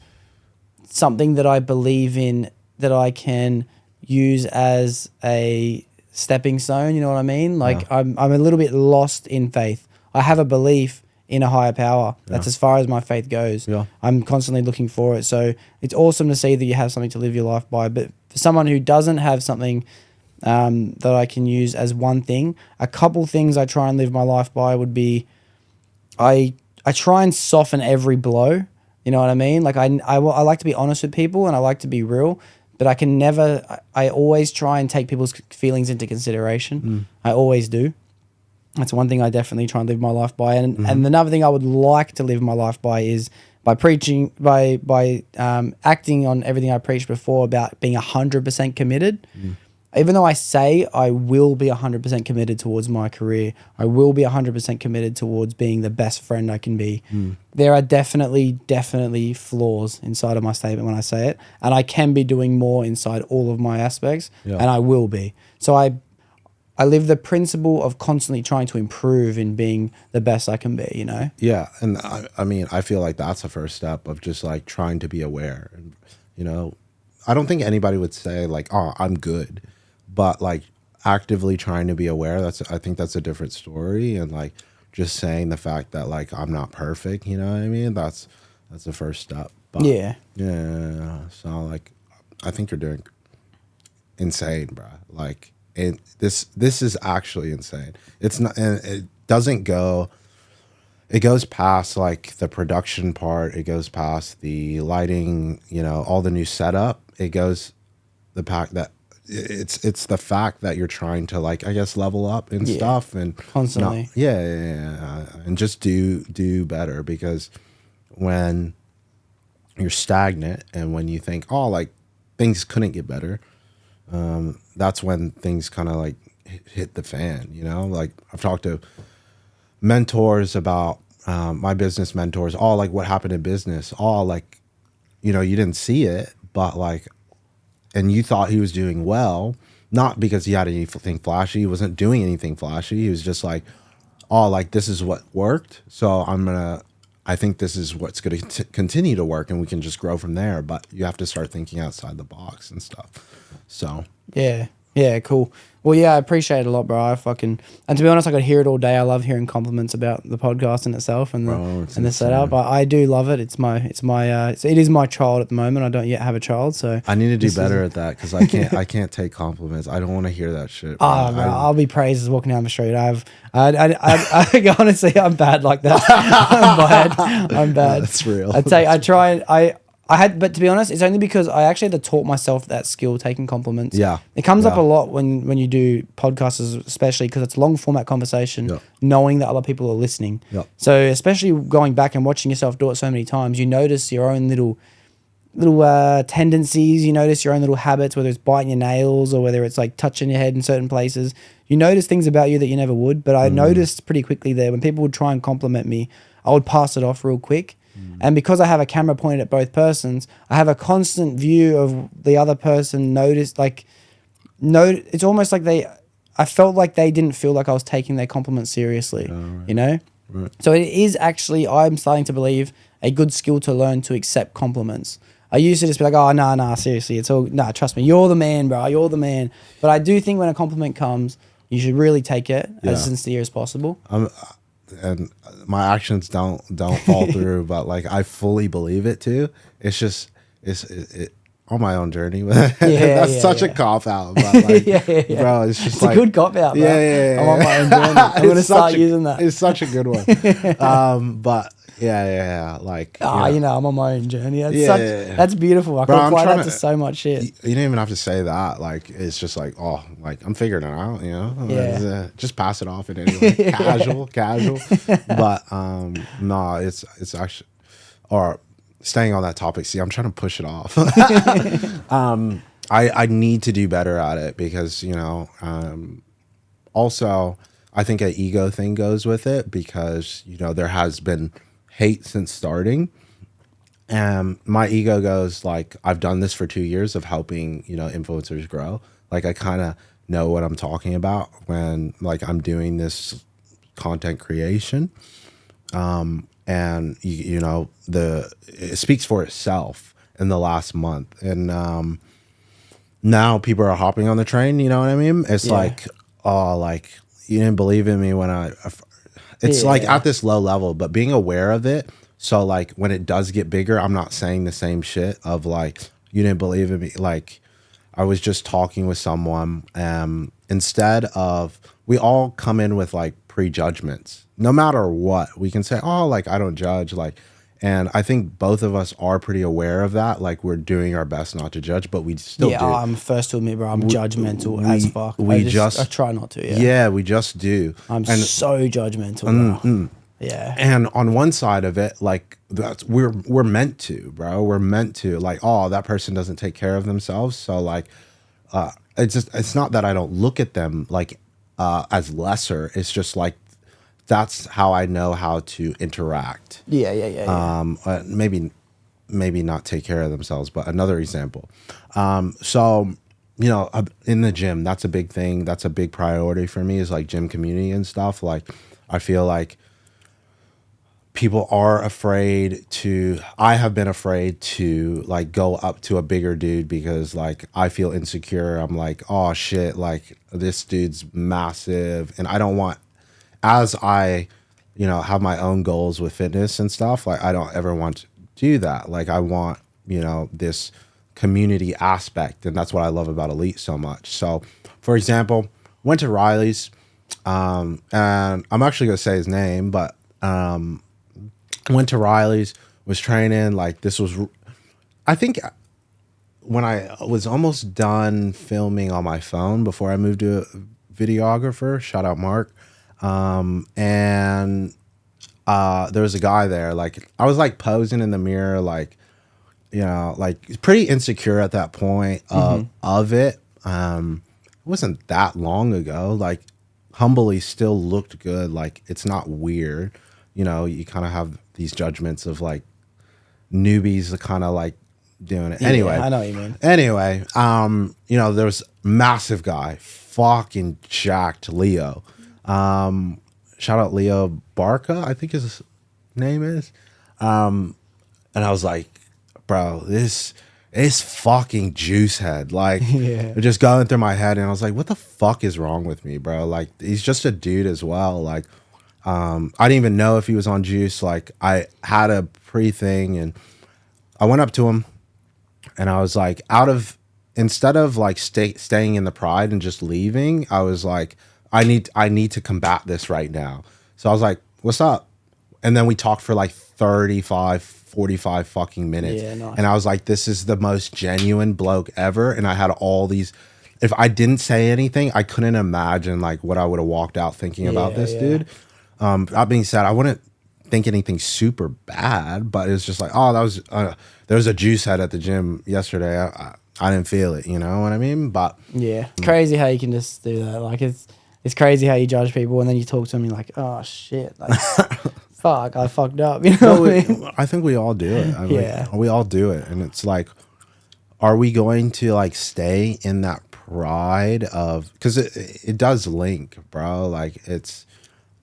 something that I believe in that I can use as a stepping stone, you know what I mean? Like, I'm a little bit lost in faith. I have a belief in a higher power. That's as far as my faith goes. Yeah. I'm constantly looking for it. So it's awesome to see that you have something to live your life by. But for someone who doesn't have something that I can use as one thing, a couple things I try and live my life by would be I try and soften every blow. You know what I mean? Like I like to be honest with people and I like to be real, but I can never, I always try and take people's feelings into consideration. I always do. That's one thing I definitely try and live my life by. And another thing I would like to live my life by is by preaching, by acting on everything I preached before about being 100% committed. Even though I say I will be 100% committed towards my career, I will be 100% committed towards being the best friend I can be. There are definitely flaws inside of my statement when I say it. And I can be doing more inside all of my aspects. Yeah. And I will be. So I live the principle of constantly trying to improve in being the best I can be, you know? Yeah. And I mean, I feel like that's the first step of just like trying to be aware. And, you know, I don't think anybody would say like, oh, I'm good. But like actively trying to be aware, I think that's a different story. And like just saying the fact that like I'm not perfect, you know what I mean? That's the first step. But, Yeah. Yeah. So like, I think you're doing insane, bro. Like, this is actually insane. It's not, and it doesn't go. It goes past like the production part. It goes past the lighting. You know, all the new setup. It goes the fact that it's the fact that you're trying to like, I guess, level up and stuff and constantly. And just do better, because when you're stagnant and when you think, oh, like things couldn't get better, that's when things kind of like hit the fan, you know? Like I've talked to mentors about my business mentors, all like what happened in business, all like, you know, you didn't see it, but like, and you thought he was doing well, not because he had anything flashy. He wasn't doing anything flashy. He was just like, oh, like this is what worked. So I think this is what's going to continue to work and we can just grow from there. But you have to start thinking outside the box and stuff. So. Yeah, cool. Well, yeah, I appreciate it a lot, bro. And to be honest, I could hear it all day. I love hearing compliments about the podcast in itself and the setup. I do love it. It is my child at the moment. I don't yet have a child, so I need to do better at that, because I can't take compliments. I don't want to hear that shit. Bro. Oh, bro, I'll be praised as walking down the street. I honestly, I'm bad like that. I'm bad. That's real. But to be honest, it's only because I actually had to taught myself that skill, taking compliments. Yeah. It comes up a lot when you do podcasts, especially because it's a long format conversation, Yeah. knowing that other people are listening. Yeah. So especially going back and watching yourself do it so many times, you notice your own little tendencies, you notice your own little habits, whether it's biting your nails or whether it's like touching your head in certain places. You notice things about you that you never would. But I noticed pretty quickly that when people would try and compliment me, I would pass it off real quick. And because I have a camera pointed at both persons, I have a constant view of the other person. It's almost like I felt like they didn't feel like I was taking their compliments seriously, you know? Right. So it is actually, I'm starting to believe, a good skill to learn to accept compliments. I used to just be like, oh, nah, seriously. Trust me. You're the man, bro. You're the man. But I do think when a compliment comes, you should really take it as sincere as possible. And my actions don't fall through, but like I fully believe it too. It's just on my own journey. That's such a cop out, but like, bro, it's just it's a good cop out. Bro. I'm on my own journey. I'm gonna start using that. It's such a good one. But like I'm on my own journey. That's beautiful. I can apply that to so much shit. You don't even have to say that. Like, it's just like, oh, like I'm figuring it out. Just pass it off in any way. casual. But no, it's actually, or staying on that topic. See, I'm trying to push it off. I need to do better at it because also I think an ego thing goes with it because there has been hate since starting, and my ego goes like, I've done this for 2 years of helping influencers grow. Like, I kind of know what I'm talking about when like I'm doing this content creation, and it speaks for itself in the last month, and now people are hopping on the train. You know what I mean? It's like, oh, like you didn't believe in me when it's like at this low level, but being aware of it. So like when it does get bigger, I'm not saying the same shit of like, you didn't believe in me. Like, I was just talking with someone, instead of, we all come in with like prejudgments, no matter what. We can say, oh, like I don't judge, like, and I think both of us are pretty aware of that. Like, we're doing our best not to judge, but we still do. I'm first to admit, bro, I'm judgmental as fuck. I try not to. Yeah, we just do. I'm so judgmental, bro. Yeah. And on one side of it, like, we're meant to, bro. We're meant to, like, oh, that person doesn't take care of themselves. So like, it's not that I don't look at them like as lesser. It's just like, that's how I know how to interact. Yeah. Maybe not take care of themselves, but another example. So, in the gym, that's a big thing. That's a big priority for me, is like gym community and stuff. Like, I feel like people are afraid to, I have been afraid to like go up to a bigger dude because like I feel insecure. I'm like, oh shit, like this dude's massive, and I don't want, as I, have my own goals with fitness and stuff, like I don't ever want to do that. Like, I want, this community aspect, and that's what I love about Elite so much. So, for example, went to Riley's, and I'm actually gonna say his name, but went to Riley's, was training. Like, this was, I think, when I was almost done filming on my phone before I moved to a videographer. Shout out Mark. And there was a guy there. Like, I was like posing in the mirror, like, like pretty insecure at that point of it. It wasn't that long ago. Like, humbly still looked good. Like, it's not weird. You kind of have these judgments of like newbies that kind of like doing it. Anyway, I know what you mean. Anyway, there was massive guy, fucking jacked Leo. Shout out Leo Barca, I think his name is. And I was like, bro, this is fucking juice head. Like, just going through my head, and I was like, what the fuck is wrong with me, bro? Like, he's just a dude as well. Like, I didn't even know if he was on juice. Like, I had a pre-thing, and I went up to him, and I was like, instead of like staying in the pride and just leaving, I was like, I need to combat this right now. So I was like, what's up? And then we talked for like 35, 45 fucking minutes. Yeah, nice. And I was like, this is the most genuine bloke ever. And I had all these, if I didn't say anything, I couldn't imagine like what I would have walked out thinking about this dude. That being said, I wouldn't think anything super bad, but it's just like, oh, that was, there was a juice head at the gym yesterday. I didn't feel it, you know what I mean? But yeah, it's crazy how you can just do that. Like, it's crazy how you judge people, and then you talk to them, you're like, oh shit, like, fuck, I fucked up. You know what I mean? I think we all do it. We all do it, and it's like, are we going to like stay in that pride of, because it does link, bro. Like, it's,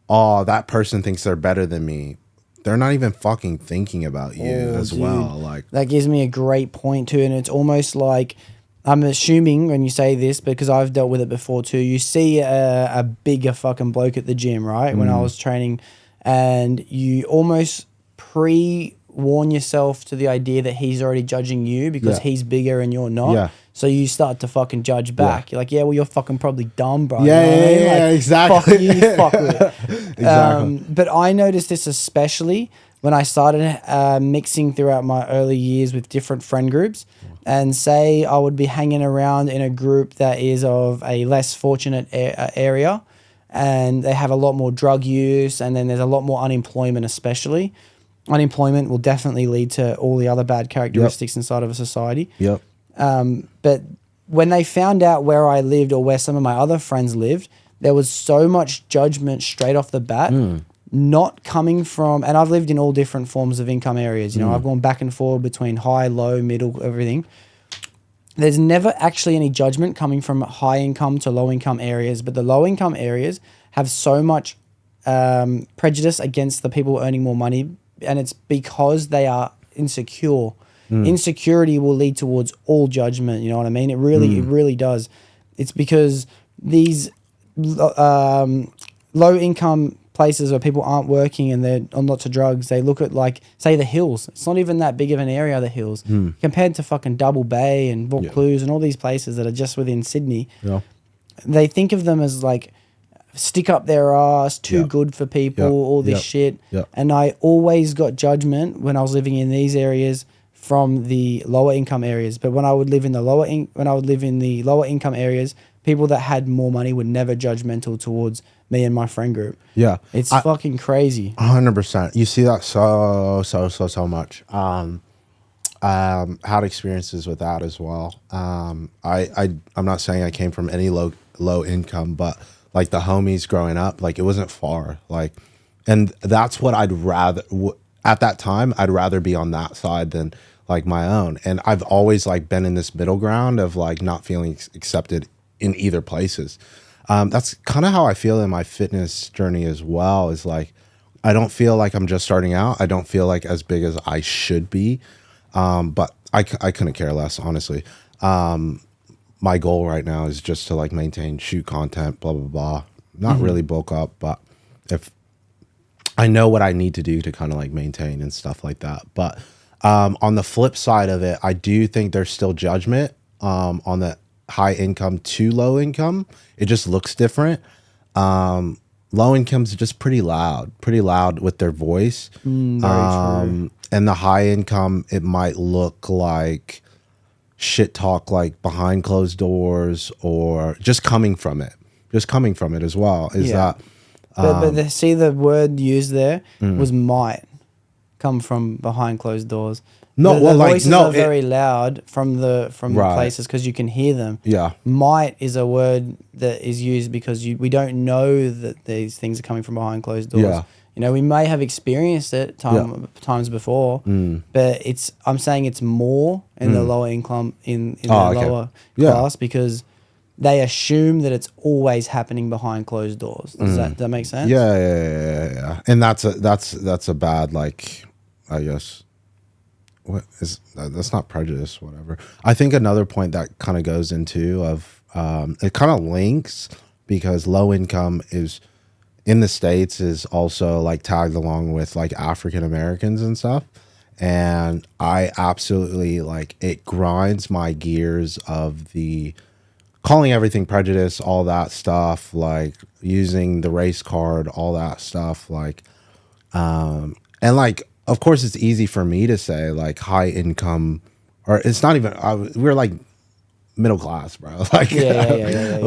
oh, that person thinks they're better than me. They're not even fucking thinking about you as dude, well. Like, that gives me a great point too, and it's almost like, I'm assuming when you say this, because I've dealt with it before too, you see a bigger fucking bloke at the gym, right? When I was training, and you almost warn yourself to the idea that he's already judging you because Yeah. he's bigger and you're not. Yeah. So you start to fucking judge back. You're like, yeah, well, you're fucking probably dumb, bro. Yeah, you know what I mean? Like, exactly. Fuck you, fuckwit. Exactly. But I noticed this especially when I started mixing throughout my early years with different friend groups. And say I would be hanging around in a group that is of a less fortunate area, and they have a lot more drug use, and then there's a lot more unemployment especially. Unemployment will definitely lead to all the other bad characteristics inside of a society. Yep. But when they found out where I lived or where some of my other friends lived, there was so much judgment straight off the bat, not coming from, and I've lived in all different forms of income areas. You know, I've gone back and forth between high, low, middle, everything. There's never actually any judgment coming from high income to low income areas, but the low income areas have so much prejudice against the people earning more money, and it's because they are insecure. Insecurity will lead towards all judgment. You know what I mean? It really does. It's because these low income places where people aren't working and they're on lots of drugs, they look at, like, say, the hills. It's not even that big of an area, the hills, compared to fucking Double Bay and Vaucluse and all these places that are just within Sydney. Yeah. They think of them as like stick up their ass, too good for people, all this shit. And I always got judgment when I was living in these areas from the lower income areas. But when I would live in the lower income areas, people that had more money were never judgmental towards me and my friend group. Yeah. It's fucking crazy. 100%. You see that so much. Had experiences with that as well. I'm not saying I came from any low income, but like the homies growing up, like it wasn't far. Like, and that's what I'd rather, at that time, I'd rather be on that side than like my own. And I've always like been in this middle ground of like not feeling accepted in either places. That's kind of how I feel in my fitness journey as well, is like, I don't feel like I'm just starting out. I don't feel like as big as I should be. But I couldn't care less, honestly. My goal right now is just to like maintain, shoot content, blah, blah, blah. Not really bulk up, but if I know what I need to do to kind of like maintain and stuff like that. But on the flip side of it, I do think there's still judgment on the high income to low income. It just looks different. Low income's just pretty loud with their voice. Very true. And the high income, it might look like shit talk, like behind closed doors, or just coming from it as well. Is that? But see, the word used there was might come from behind closed doors. No, the voices are very loud from the places because you can hear them. Yeah, might is a word that is used because we don't know that these things are coming from behind closed doors. Yeah. You know, we may have experienced it times before, but I'm saying it's more in the lower income in the lower class because they assume that it's always happening behind closed doors. Does that make sense? Yeah. And that's a bad, like, I guess. That's not prejudice, whatever. I think another point that kind of goes into it kind of links, because low income is in the States is also like tagged along with like African Americans and stuff. And I absolutely, like, it grinds my gears of the calling everything prejudice, all that stuff, like using the race card, all that stuff. Like, and like, of course, it's easy for me to say like high income, or it's not even. We're like middle class, bro. Like,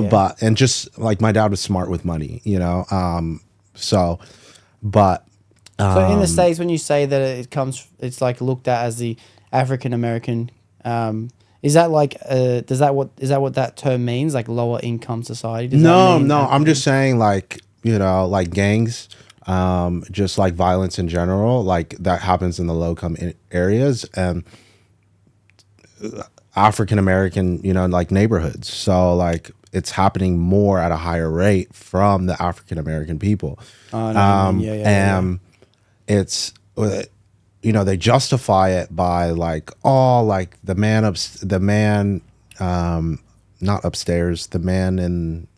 but and just like my dad was smart with money, you know. So in the States, when you say that it's like looked at as the African American. Is that like is that what that term means? Like lower income society? No. I'm just saying, like, you know, like gangs. Just like violence in general, like that happens in the low income areas and African American, you know, like neighborhoods. So like it's happening more at a higher rate from the African American people. And it's, you know, they justify it by like, oh, like the man not upstairs, the man in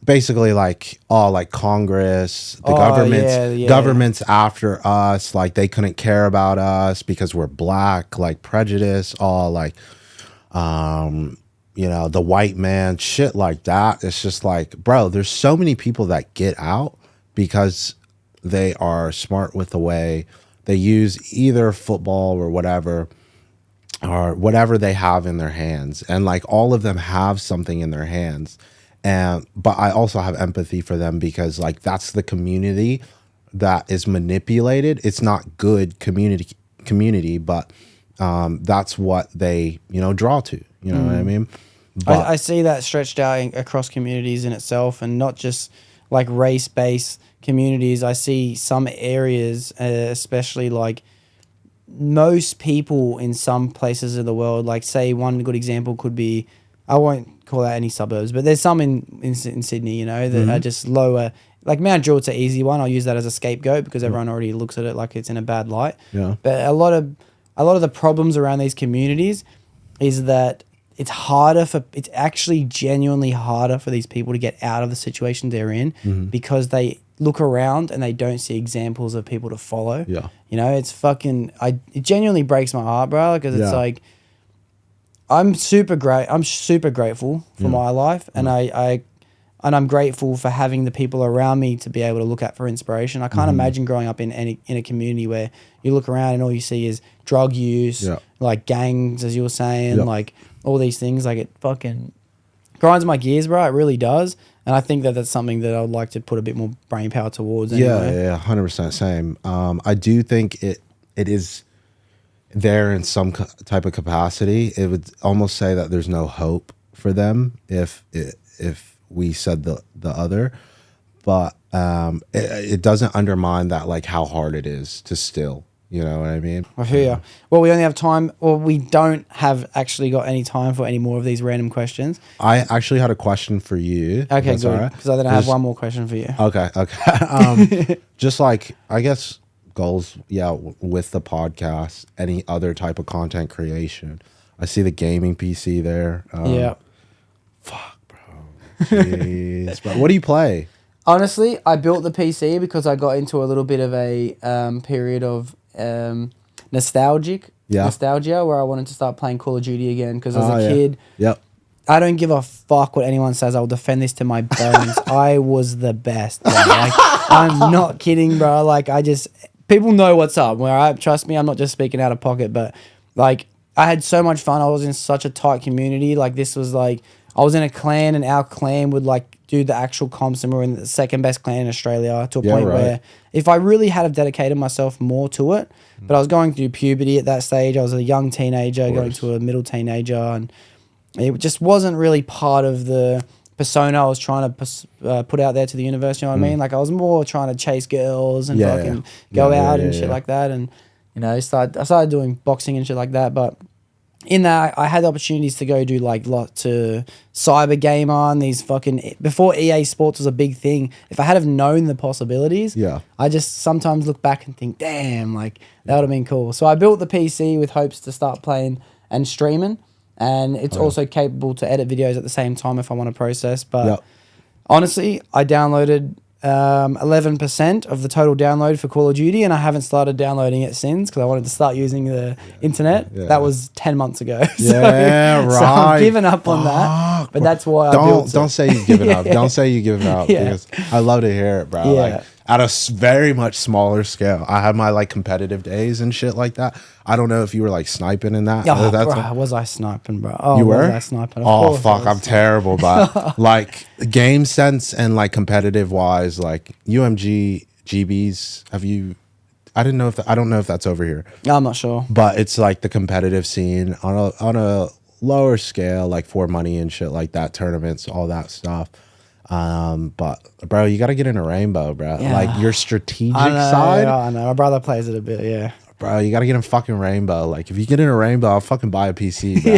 basically like like Congress, the yeah. governments after us, like they couldn't care about us because we're black, like prejudice, all like you know, the white man, shit like that. It's just like, bro, there's so many people that get out because they are smart with the way they use either football or whatever they have in their hands. And like all of them have something in their hands. But I also have empathy for them because like that's the community that is manipulated. It's not good community, but that's what they, you know, draw to. You know what I mean? But I see that stretched out across communities in itself, and not just like race-based communities. I see some areas, especially like most people in some places of the world, like say one good example could be, I won't call out any suburbs, but there's some in Sydney, you know, that are just lower. Like Mount Druitt's an easy one. I'll use that as a scapegoat because everyone already looks at it like it's in a bad light. Yeah. But a lot of the problems around these communities is that it's actually genuinely harder for these people to get out of the situation they're in because they look around and they don't see examples of people to follow. Yeah. You know, it's it genuinely breaks my heart, bro, because it's like, I'm super grateful for my life, and I'm grateful for having the people around me to be able to look at for inspiration. I can't imagine growing up in a community where you look around and all you see is drug use, like gangs, as you were saying, like all these things. Like it fucking grinds my gears, bro. It really does. And I think that that's something that I would like to put a bit more brain power towards. Anyway. Yeah, 100% same. I do think it is there in some type of capacity. It would almost say that there's no hope for them if we said the other, but it doesn't undermine that, like how hard it is to still, you know what I mean? I hear you. Well, we only have time, or we don't have actually got any time for any more of these random questions. I actually had a question for you. Okay, good. Because then I have one more question for you. Okay. Just like, I guess goals, with the podcast, any other type of content creation. I see the gaming PC there. Fuck, bro. Jeez, bro. What do you play? Honestly, I built the PC because I got into a little bit of a period of nostalgia where I wanted to start playing Call of Duty again because as a kid, I don't give a fuck what anyone says. I'll defend this to my bones. I was the best, bro. Like, I'm not kidding, bro. Like, people know what's up. Trust me, I'm not just speaking out of pocket, but like, I had so much fun. I was in such a tight community. Like, this was like, I was in a clan, and our clan would like do the actual comps, and we're in the second best clan in Australia to a point where if I really had have dedicated myself more to it, but I was going through puberty at that stage. I was a young teenager going to a middle teenager, and it just wasn't really part of the persona I was trying to put out there to the universe. You know what I mean? Like, I was more trying to chase girls and fucking go out and shit like that. And, you know, I started doing boxing and shit like that. But in that, I had the opportunities to go do like to Cyber Gamer and these fucking, before EA Sports was a big thing. If I had have known the possibilities, I just sometimes look back and think, damn, like that would have been cool. So I built the PC with hopes to start playing and streaming. And it's also capable to edit videos at the same time if I want to process. But honestly, I downloaded 11% of the total download for Call of Duty, and I haven't started downloading it since because I wanted to start using the internet. That was 10 months ago. So I'm giving up on that. But that's why I built it. Don't say you've given up. Don't say you've given up because I love to hear it, bro. Like, at a very much smaller scale. I had my like competitive days and shit like that. I don't know if you were like sniping in that. Bro, was I sniping, bro? Oh, you were? Was I sniping? Oh, fuck, I'm terrible. But like game sense and like competitive wise, like UMG, GBs, I don't know if that's over here. I'm not sure. But it's like the competitive scene on a lower scale, like for money and shit like that, tournaments, all that stuff. But bro, you got to get in a Rainbow, bro. Like your strategic side. I know. My brother plays it a bit, Bro, you got to get in fucking Rainbow. Like if you get in a Rainbow, I'll fucking buy a PC, bro.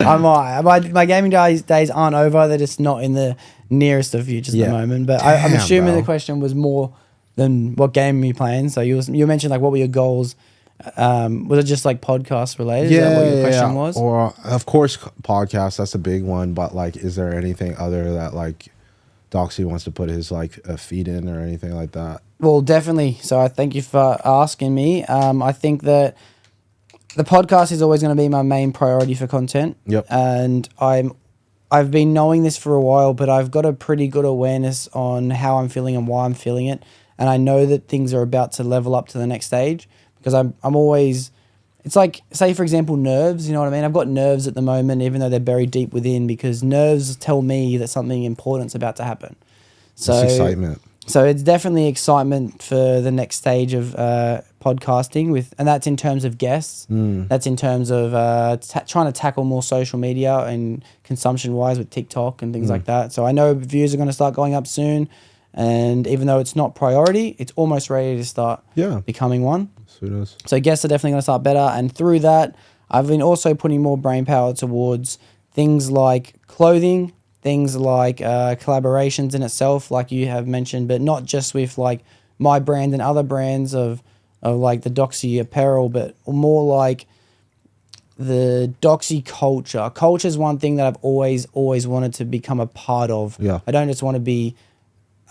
I might. My gaming days aren't over. They're just not in the nearest of future at the moment. But I'm assuming the question was more than what game are you playing. So you mentioned like what were your goals Was it just like podcast related? Is that what your question was? Or of course podcast, that's a big one, but like is there anything other that like Doxy wants to put his like a feed in or anything like that? Well, definitely. So I thank you for asking me. I think that the podcast is always going to be my main priority for content. Yep. And I've been knowing this for a while, but I've got a pretty good awareness on how I'm feeling and why I'm feeling it. And I know that things are about to level up to the next stage because I'm always, it's like, say for example, nerves, you know what I mean? I've got nerves at the moment, even though they're buried deep within, because nerves tell me that something important's about to happen. So It's excitement. So it's definitely excitement for the next stage of podcasting and that's in terms of guests. That's in terms of trying to tackle more social media and consumption wise with TikTok and things like that. So I know views are going to start going up soon, and even though it's not priority, it's almost ready to start becoming one. So guests are definitely going to start better, and through that, I've been also putting more brain power towards things like clothing. Things like collaborations in itself, like you have mentioned, but not just with like my brand and other brands of like the Doxy apparel, but more like the Doxy culture. Culture is one thing that I've always wanted to become a part of. Yeah. I don't just want to be,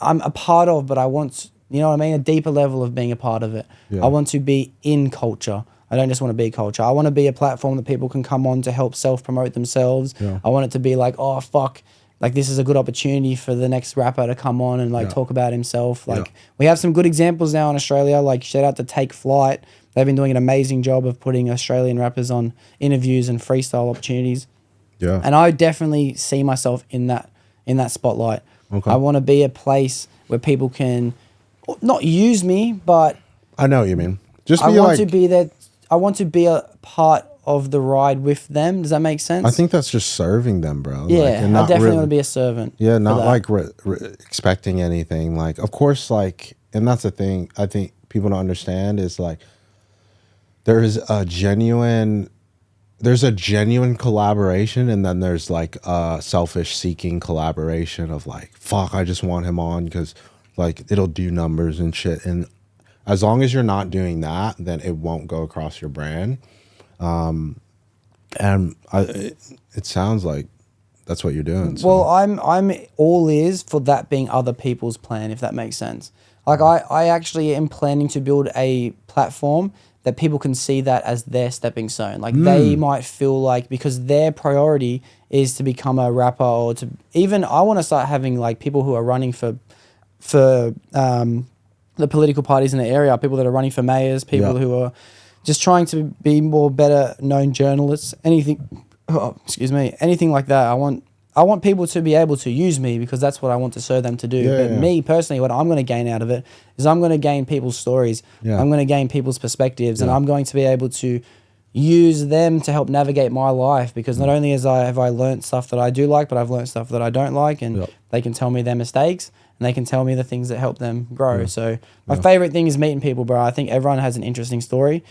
I'm a part of, but I want, you know what I mean? A deeper level of being a part of it. Yeah. I want to be in culture. I don't just want to be culture. I want to be a platform that people can come on to help self-promote themselves. Yeah. I want it to be like, oh, fuck, like this is a good opportunity for the next rapper to come on and like talk about himself. Like we have some good examples now in Australia, like shout out to Take Flight. They've been doing an amazing job of putting Australian rappers on interviews and freestyle opportunities. Yeah. And I definitely see myself in that spotlight. Okay. I want to be a place where people can not use me, but I know what you mean. Just I be want like, to be there. I want to be a part of the ride with them. Does that make sense? I think that's just serving them, bro. Yeah, like, and I not definitely really- want to be a servant. Yeah, for not that. like expecting anything. Like, of course, like, and that's the thing I think people don't understand is like, there's a genuine collaboration, and then there's like a selfish seeking collaboration of like, fuck, I just want him on because like it'll do numbers and shit. And as long as you're not doing that, then it won't go across your brand. And it sounds like that's what you're doing. So. Well, I'm all ears for that being other people's plan, if that makes sense. Like I actually am planning to build a platform that people can see that as their stepping stone. Like they might feel like because their priority is to become a rapper or to even I want to start having like people who are running for the political parties in the area, people that are running for mayors, people who are just trying to be more better known journalists, anything like that. I want people to be able to use me because that's what I want to serve them to do. But me personally, what I'm going to gain out of it is I'm going to gain people's stories. Yeah. I'm going to gain people's perspectives, and I'm going to be able to use them to help navigate my life because not only have I learned stuff that I do like, but I've learned stuff that I don't like, and they can tell me their mistakes and they can tell me the things that help them grow. So my favorite thing is meeting people, bro. I think everyone has an interesting story.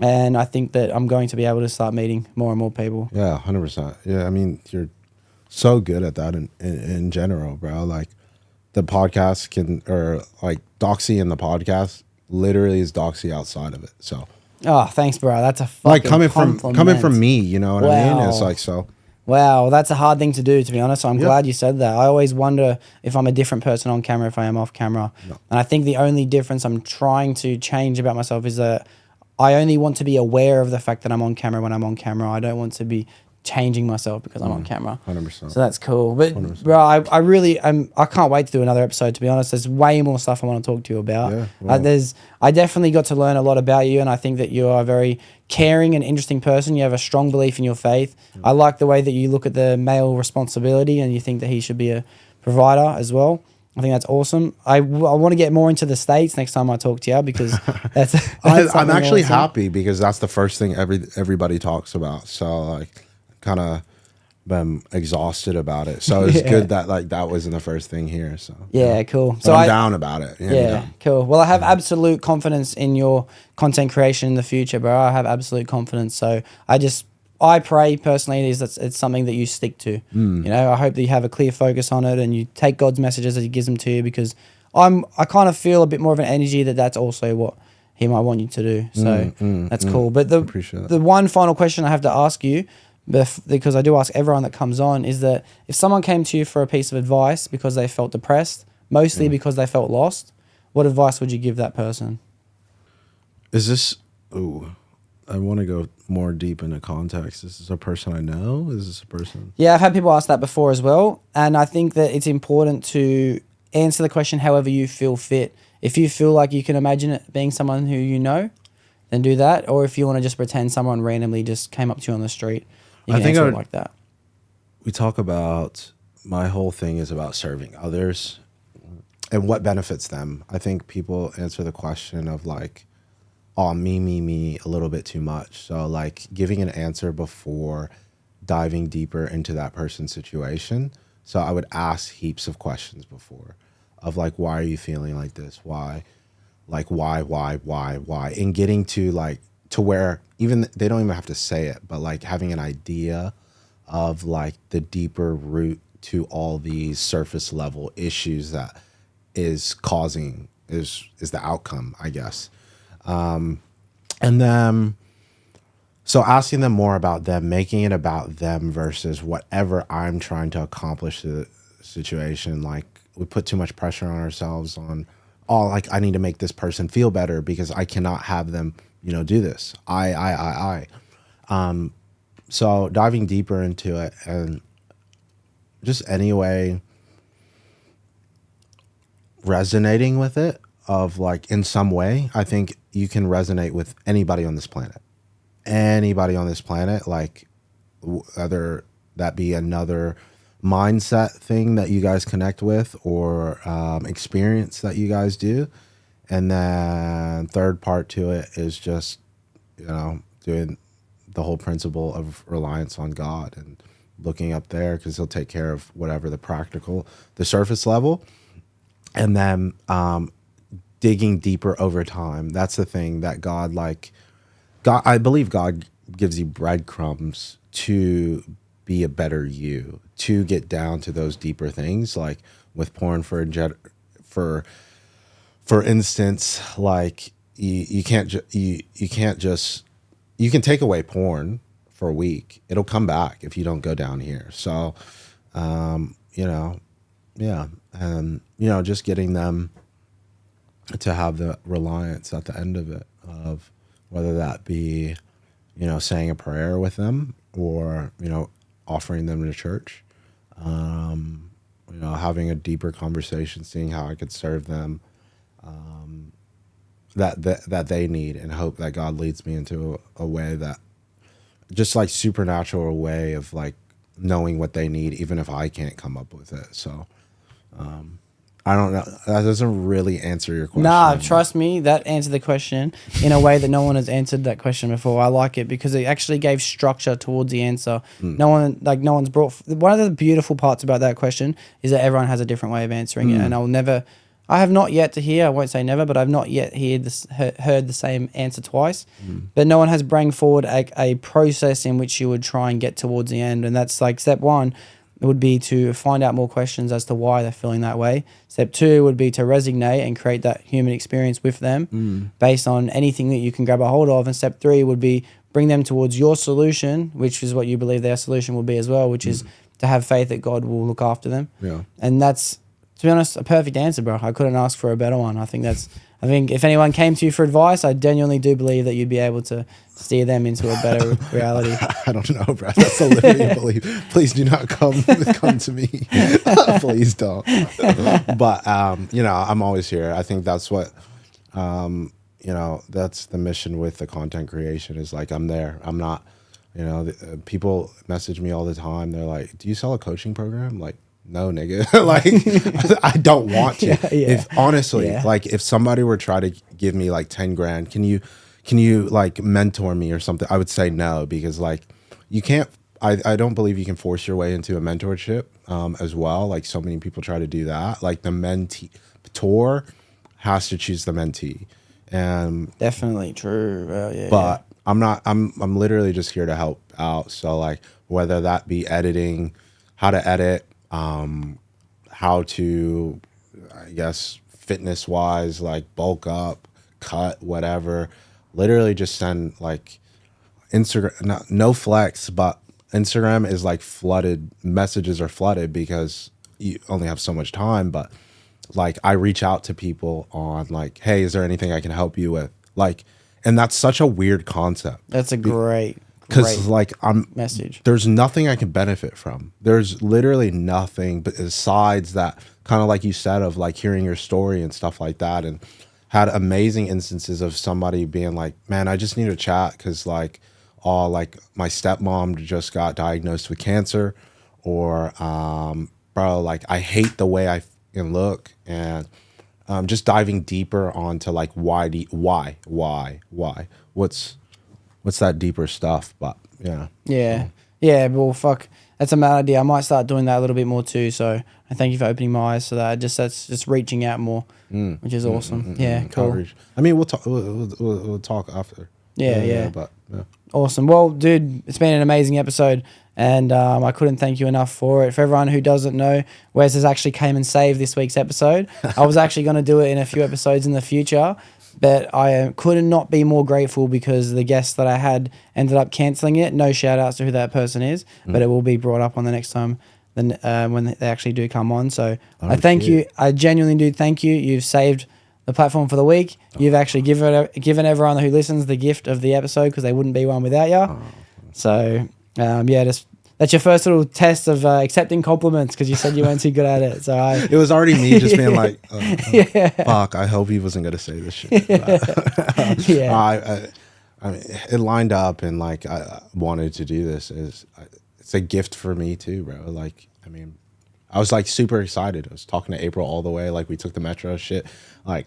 And I think that I'm going to be able to start meeting more and more people. Yeah, 100%. Yeah, I mean, you're so good at that in general, bro. Like the podcast or like Doxy in the podcast literally is Doxy outside of it. So oh, thanks, bro. That's a fucking like coming compliment. from me, you know what I mean? It's like so. Wow, that's a hard thing to do, to be honest. So I'm glad you said that. I always wonder if I'm a different person on camera if I am off camera. No. And I think the only difference I'm trying to change about myself is that I only want to be aware of the fact that I'm on camera when I'm on camera. I don't want to be changing myself because I'm on camera. 100%. So that's cool. But 100%. bro, I really I can't wait to do another episode, to be honest. There's way more stuff I want to talk to you about. Yeah, wow. I definitely got to learn a lot about you, and I think that you are a very caring and interesting person. You have a strong belief in your faith. I like the way that you look at the male responsibility and you think that he should be a provider as well. I think that's awesome. I want to get more into the States next time I talk to you because that's I'm actually awesome. happy because that's the first thing everybody talks about. So like kind of been exhausted about it. So it's good that like that wasn't the first thing here. So yeah, cool. But So I'm down about it. Yeah, cool. Well, I have absolute confidence in your content creation in the future, bro. I have absolute confidence. So I pray personally it's something that you stick to. You know, I hope that you have a clear focus on it and you take God's messages as He gives them to you, because I kind of feel a bit more of an energy that's also what he might want you to do. So that's cool. But Appreciate that. the one final question I have to ask you, because I do ask everyone that comes on, is that if someone came to you for a piece of advice because they felt depressed, mostly because they felt lost, what advice would you give that person? Is this? Ooh, I want to go more deep into context. Is this a person I know? Is this a person? Yeah, I've had people ask that before as well. And I think that it's important to answer the question however you feel fit. If you feel like you can imagine it being someone who you know, then do that. Or if you want to just pretend someone randomly just came up to you on the street, you can answer it like that. We talk about, my whole thing is about serving others and what benefits them. I think people answer the question of like, oh, me, a little bit too much. So like giving an answer before diving deeper into that person's situation. So I would ask heaps of questions before of like, why are you feeling like this? Why? Like, why? And getting to like, to where even they don't even have to say it, but like having an idea of like the deeper root to all these surface level issues that is causing, is the outcome, I guess. And then, so asking them more about them, making it about them versus whatever I'm trying to accomplish the situation. Like we put too much pressure on ourselves on, oh, like I need to make this person feel better because I cannot have them, you know, do this. I. So diving deeper into it and just anyway, resonating with it of like in some way, I think you can resonate with anybody on this planet. Anybody on this planet, like whether that be another mindset thing that you guys connect with or experience that you guys do. And then third part to it is just, you know, doing the whole principle of reliance on God and looking up there because he'll take care of whatever the surface level. And then digging deeper over time. That's the thing that God, I believe God gives you breadcrumbs to be a better you, to get down to those deeper things. Like with porn, for instance, like you can take away porn for a week. It'll come back if you don't go down here. So, you know, yeah. And, you know, just getting them to have the reliance at the end of it, of whether that be, you know, saying a prayer with them or, you know, offering them to church, you know, having a deeper conversation, seeing how I could serve them, that they need, and hope that God leads me into a way that just like supernatural way of like knowing what they need, even if I can't come up with it. So, I don't know. That doesn't really answer your question. Nah, trust me, that answered the question in a way that no one has answered that question before. I like it because it actually gave structure towards the answer. No one's brought. One of the beautiful parts about that question is that everyone has a different way of answering it, and I have not yet to hear. I won't say never, but I've not yet heard the same answer twice. But no one has brought forward a process in which you would try and get towards the end, and that's like step one. It would be to find out more questions as to why they're feeling that way. Step two would be to resonate and create that human experience with them based on anything that you can grab a hold of. And step three would be bring them towards your solution, which is what you believe their solution will be as well, which is to have faith that God will look after them. Yeah. And that's, to be honest, a perfect answer, bro. I couldn't ask for a better one. I think if anyone came to you for advice, I genuinely do believe that you'd be able to steer them into a better reality. I don't know, bro. That's a limiting belief. Please do not come to me. Please don't. But, you know, I'm always here. I think that's what, you know, that's the mission with the content creation is like, I'm there. I'm not, you know, people message me all the time. They're like, do you sell a coaching program? Like, no, nigga. Like, I don't want to. Yeah. If honestly, like, if somebody were trying to give me like 10 grand, can you like mentor me or something? I would say no, because like you can't. I don't believe you can force your way into a mentorship as well. Like so many people try to do that. Like the mentor has to choose the mentee, and Definitely true. Well, yeah. but I'm not. I'm literally just here to help out. So like whether that be editing, how to edit. How to, I guess, fitness wise, like bulk up, cut, whatever, literally just send like Instagram, no flex, but Instagram is like flooded, messages are flooded because you only have so much time. But like I reach out to people on like, hey, is there anything I can help you with? Like, and that's such a weird concept. That's a great like message. There's nothing I can benefit from. There's literally nothing besides that, kind of like you said, of like hearing your story and stuff like that. And had amazing instances of somebody being like, man, I just need to chat because like, oh, like my stepmom just got diagnosed with cancer, or bro, like I hate the way I can look, and just diving deeper onto like why what's that deeper stuff. But yeah. Well, fuck, that's a mad idea. I might start doing that a little bit more too. So I thank you for opening my eyes to that. That's just reaching out more, which is awesome. Cool. Outreach. I mean, we'll talk. We'll talk after. But awesome. Well, dude, it's been an amazing episode, and I couldn't thank you enough for it. For everyone who doesn't know, Wes has actually came and saved this week's episode. I was actually going to do it in a few episodes in the future, but I could not be more grateful because the guest that I had ended up cancelling it. No shout outs to who that person is, but it will be brought up on the next time when they actually do come on. So I thank you. I genuinely do thank you. You've saved the platform for the week. You've actually given everyone who listens the gift of the episode because they wouldn't be one without you. So that's your first little test of accepting compliments because you said you weren't too good at it. So it was already me just being like, fuck, I hope he wasn't gonna say this shit. I mean, it lined up, and like I wanted to do this. It's a gift for me too, bro. Like, I mean, I was like super excited. I was talking to April all the way. Like we took the metro shit. Like,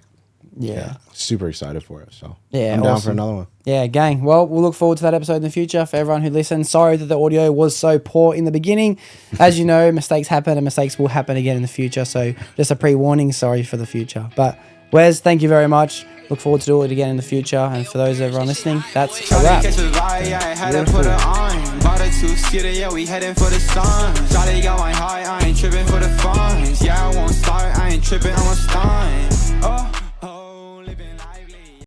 super excited for it. So I'm down for another one. Yeah, gang. Well, we'll look forward to that episode in the future for everyone who listens. Sorry that the audio was so poor in the beginning. As you know, mistakes happen and mistakes will happen again in the future. So just a pre-warning, sorry for the future. But Wes, thank you very much. Look forward to doing it again in the future. And for those everyone listening, that's a wrap. Yeah, we heading for the sun. Shawty got my high, I ain't tripping for the funds. Yeah, I won't start, I ain't tripping, I'm a stunt.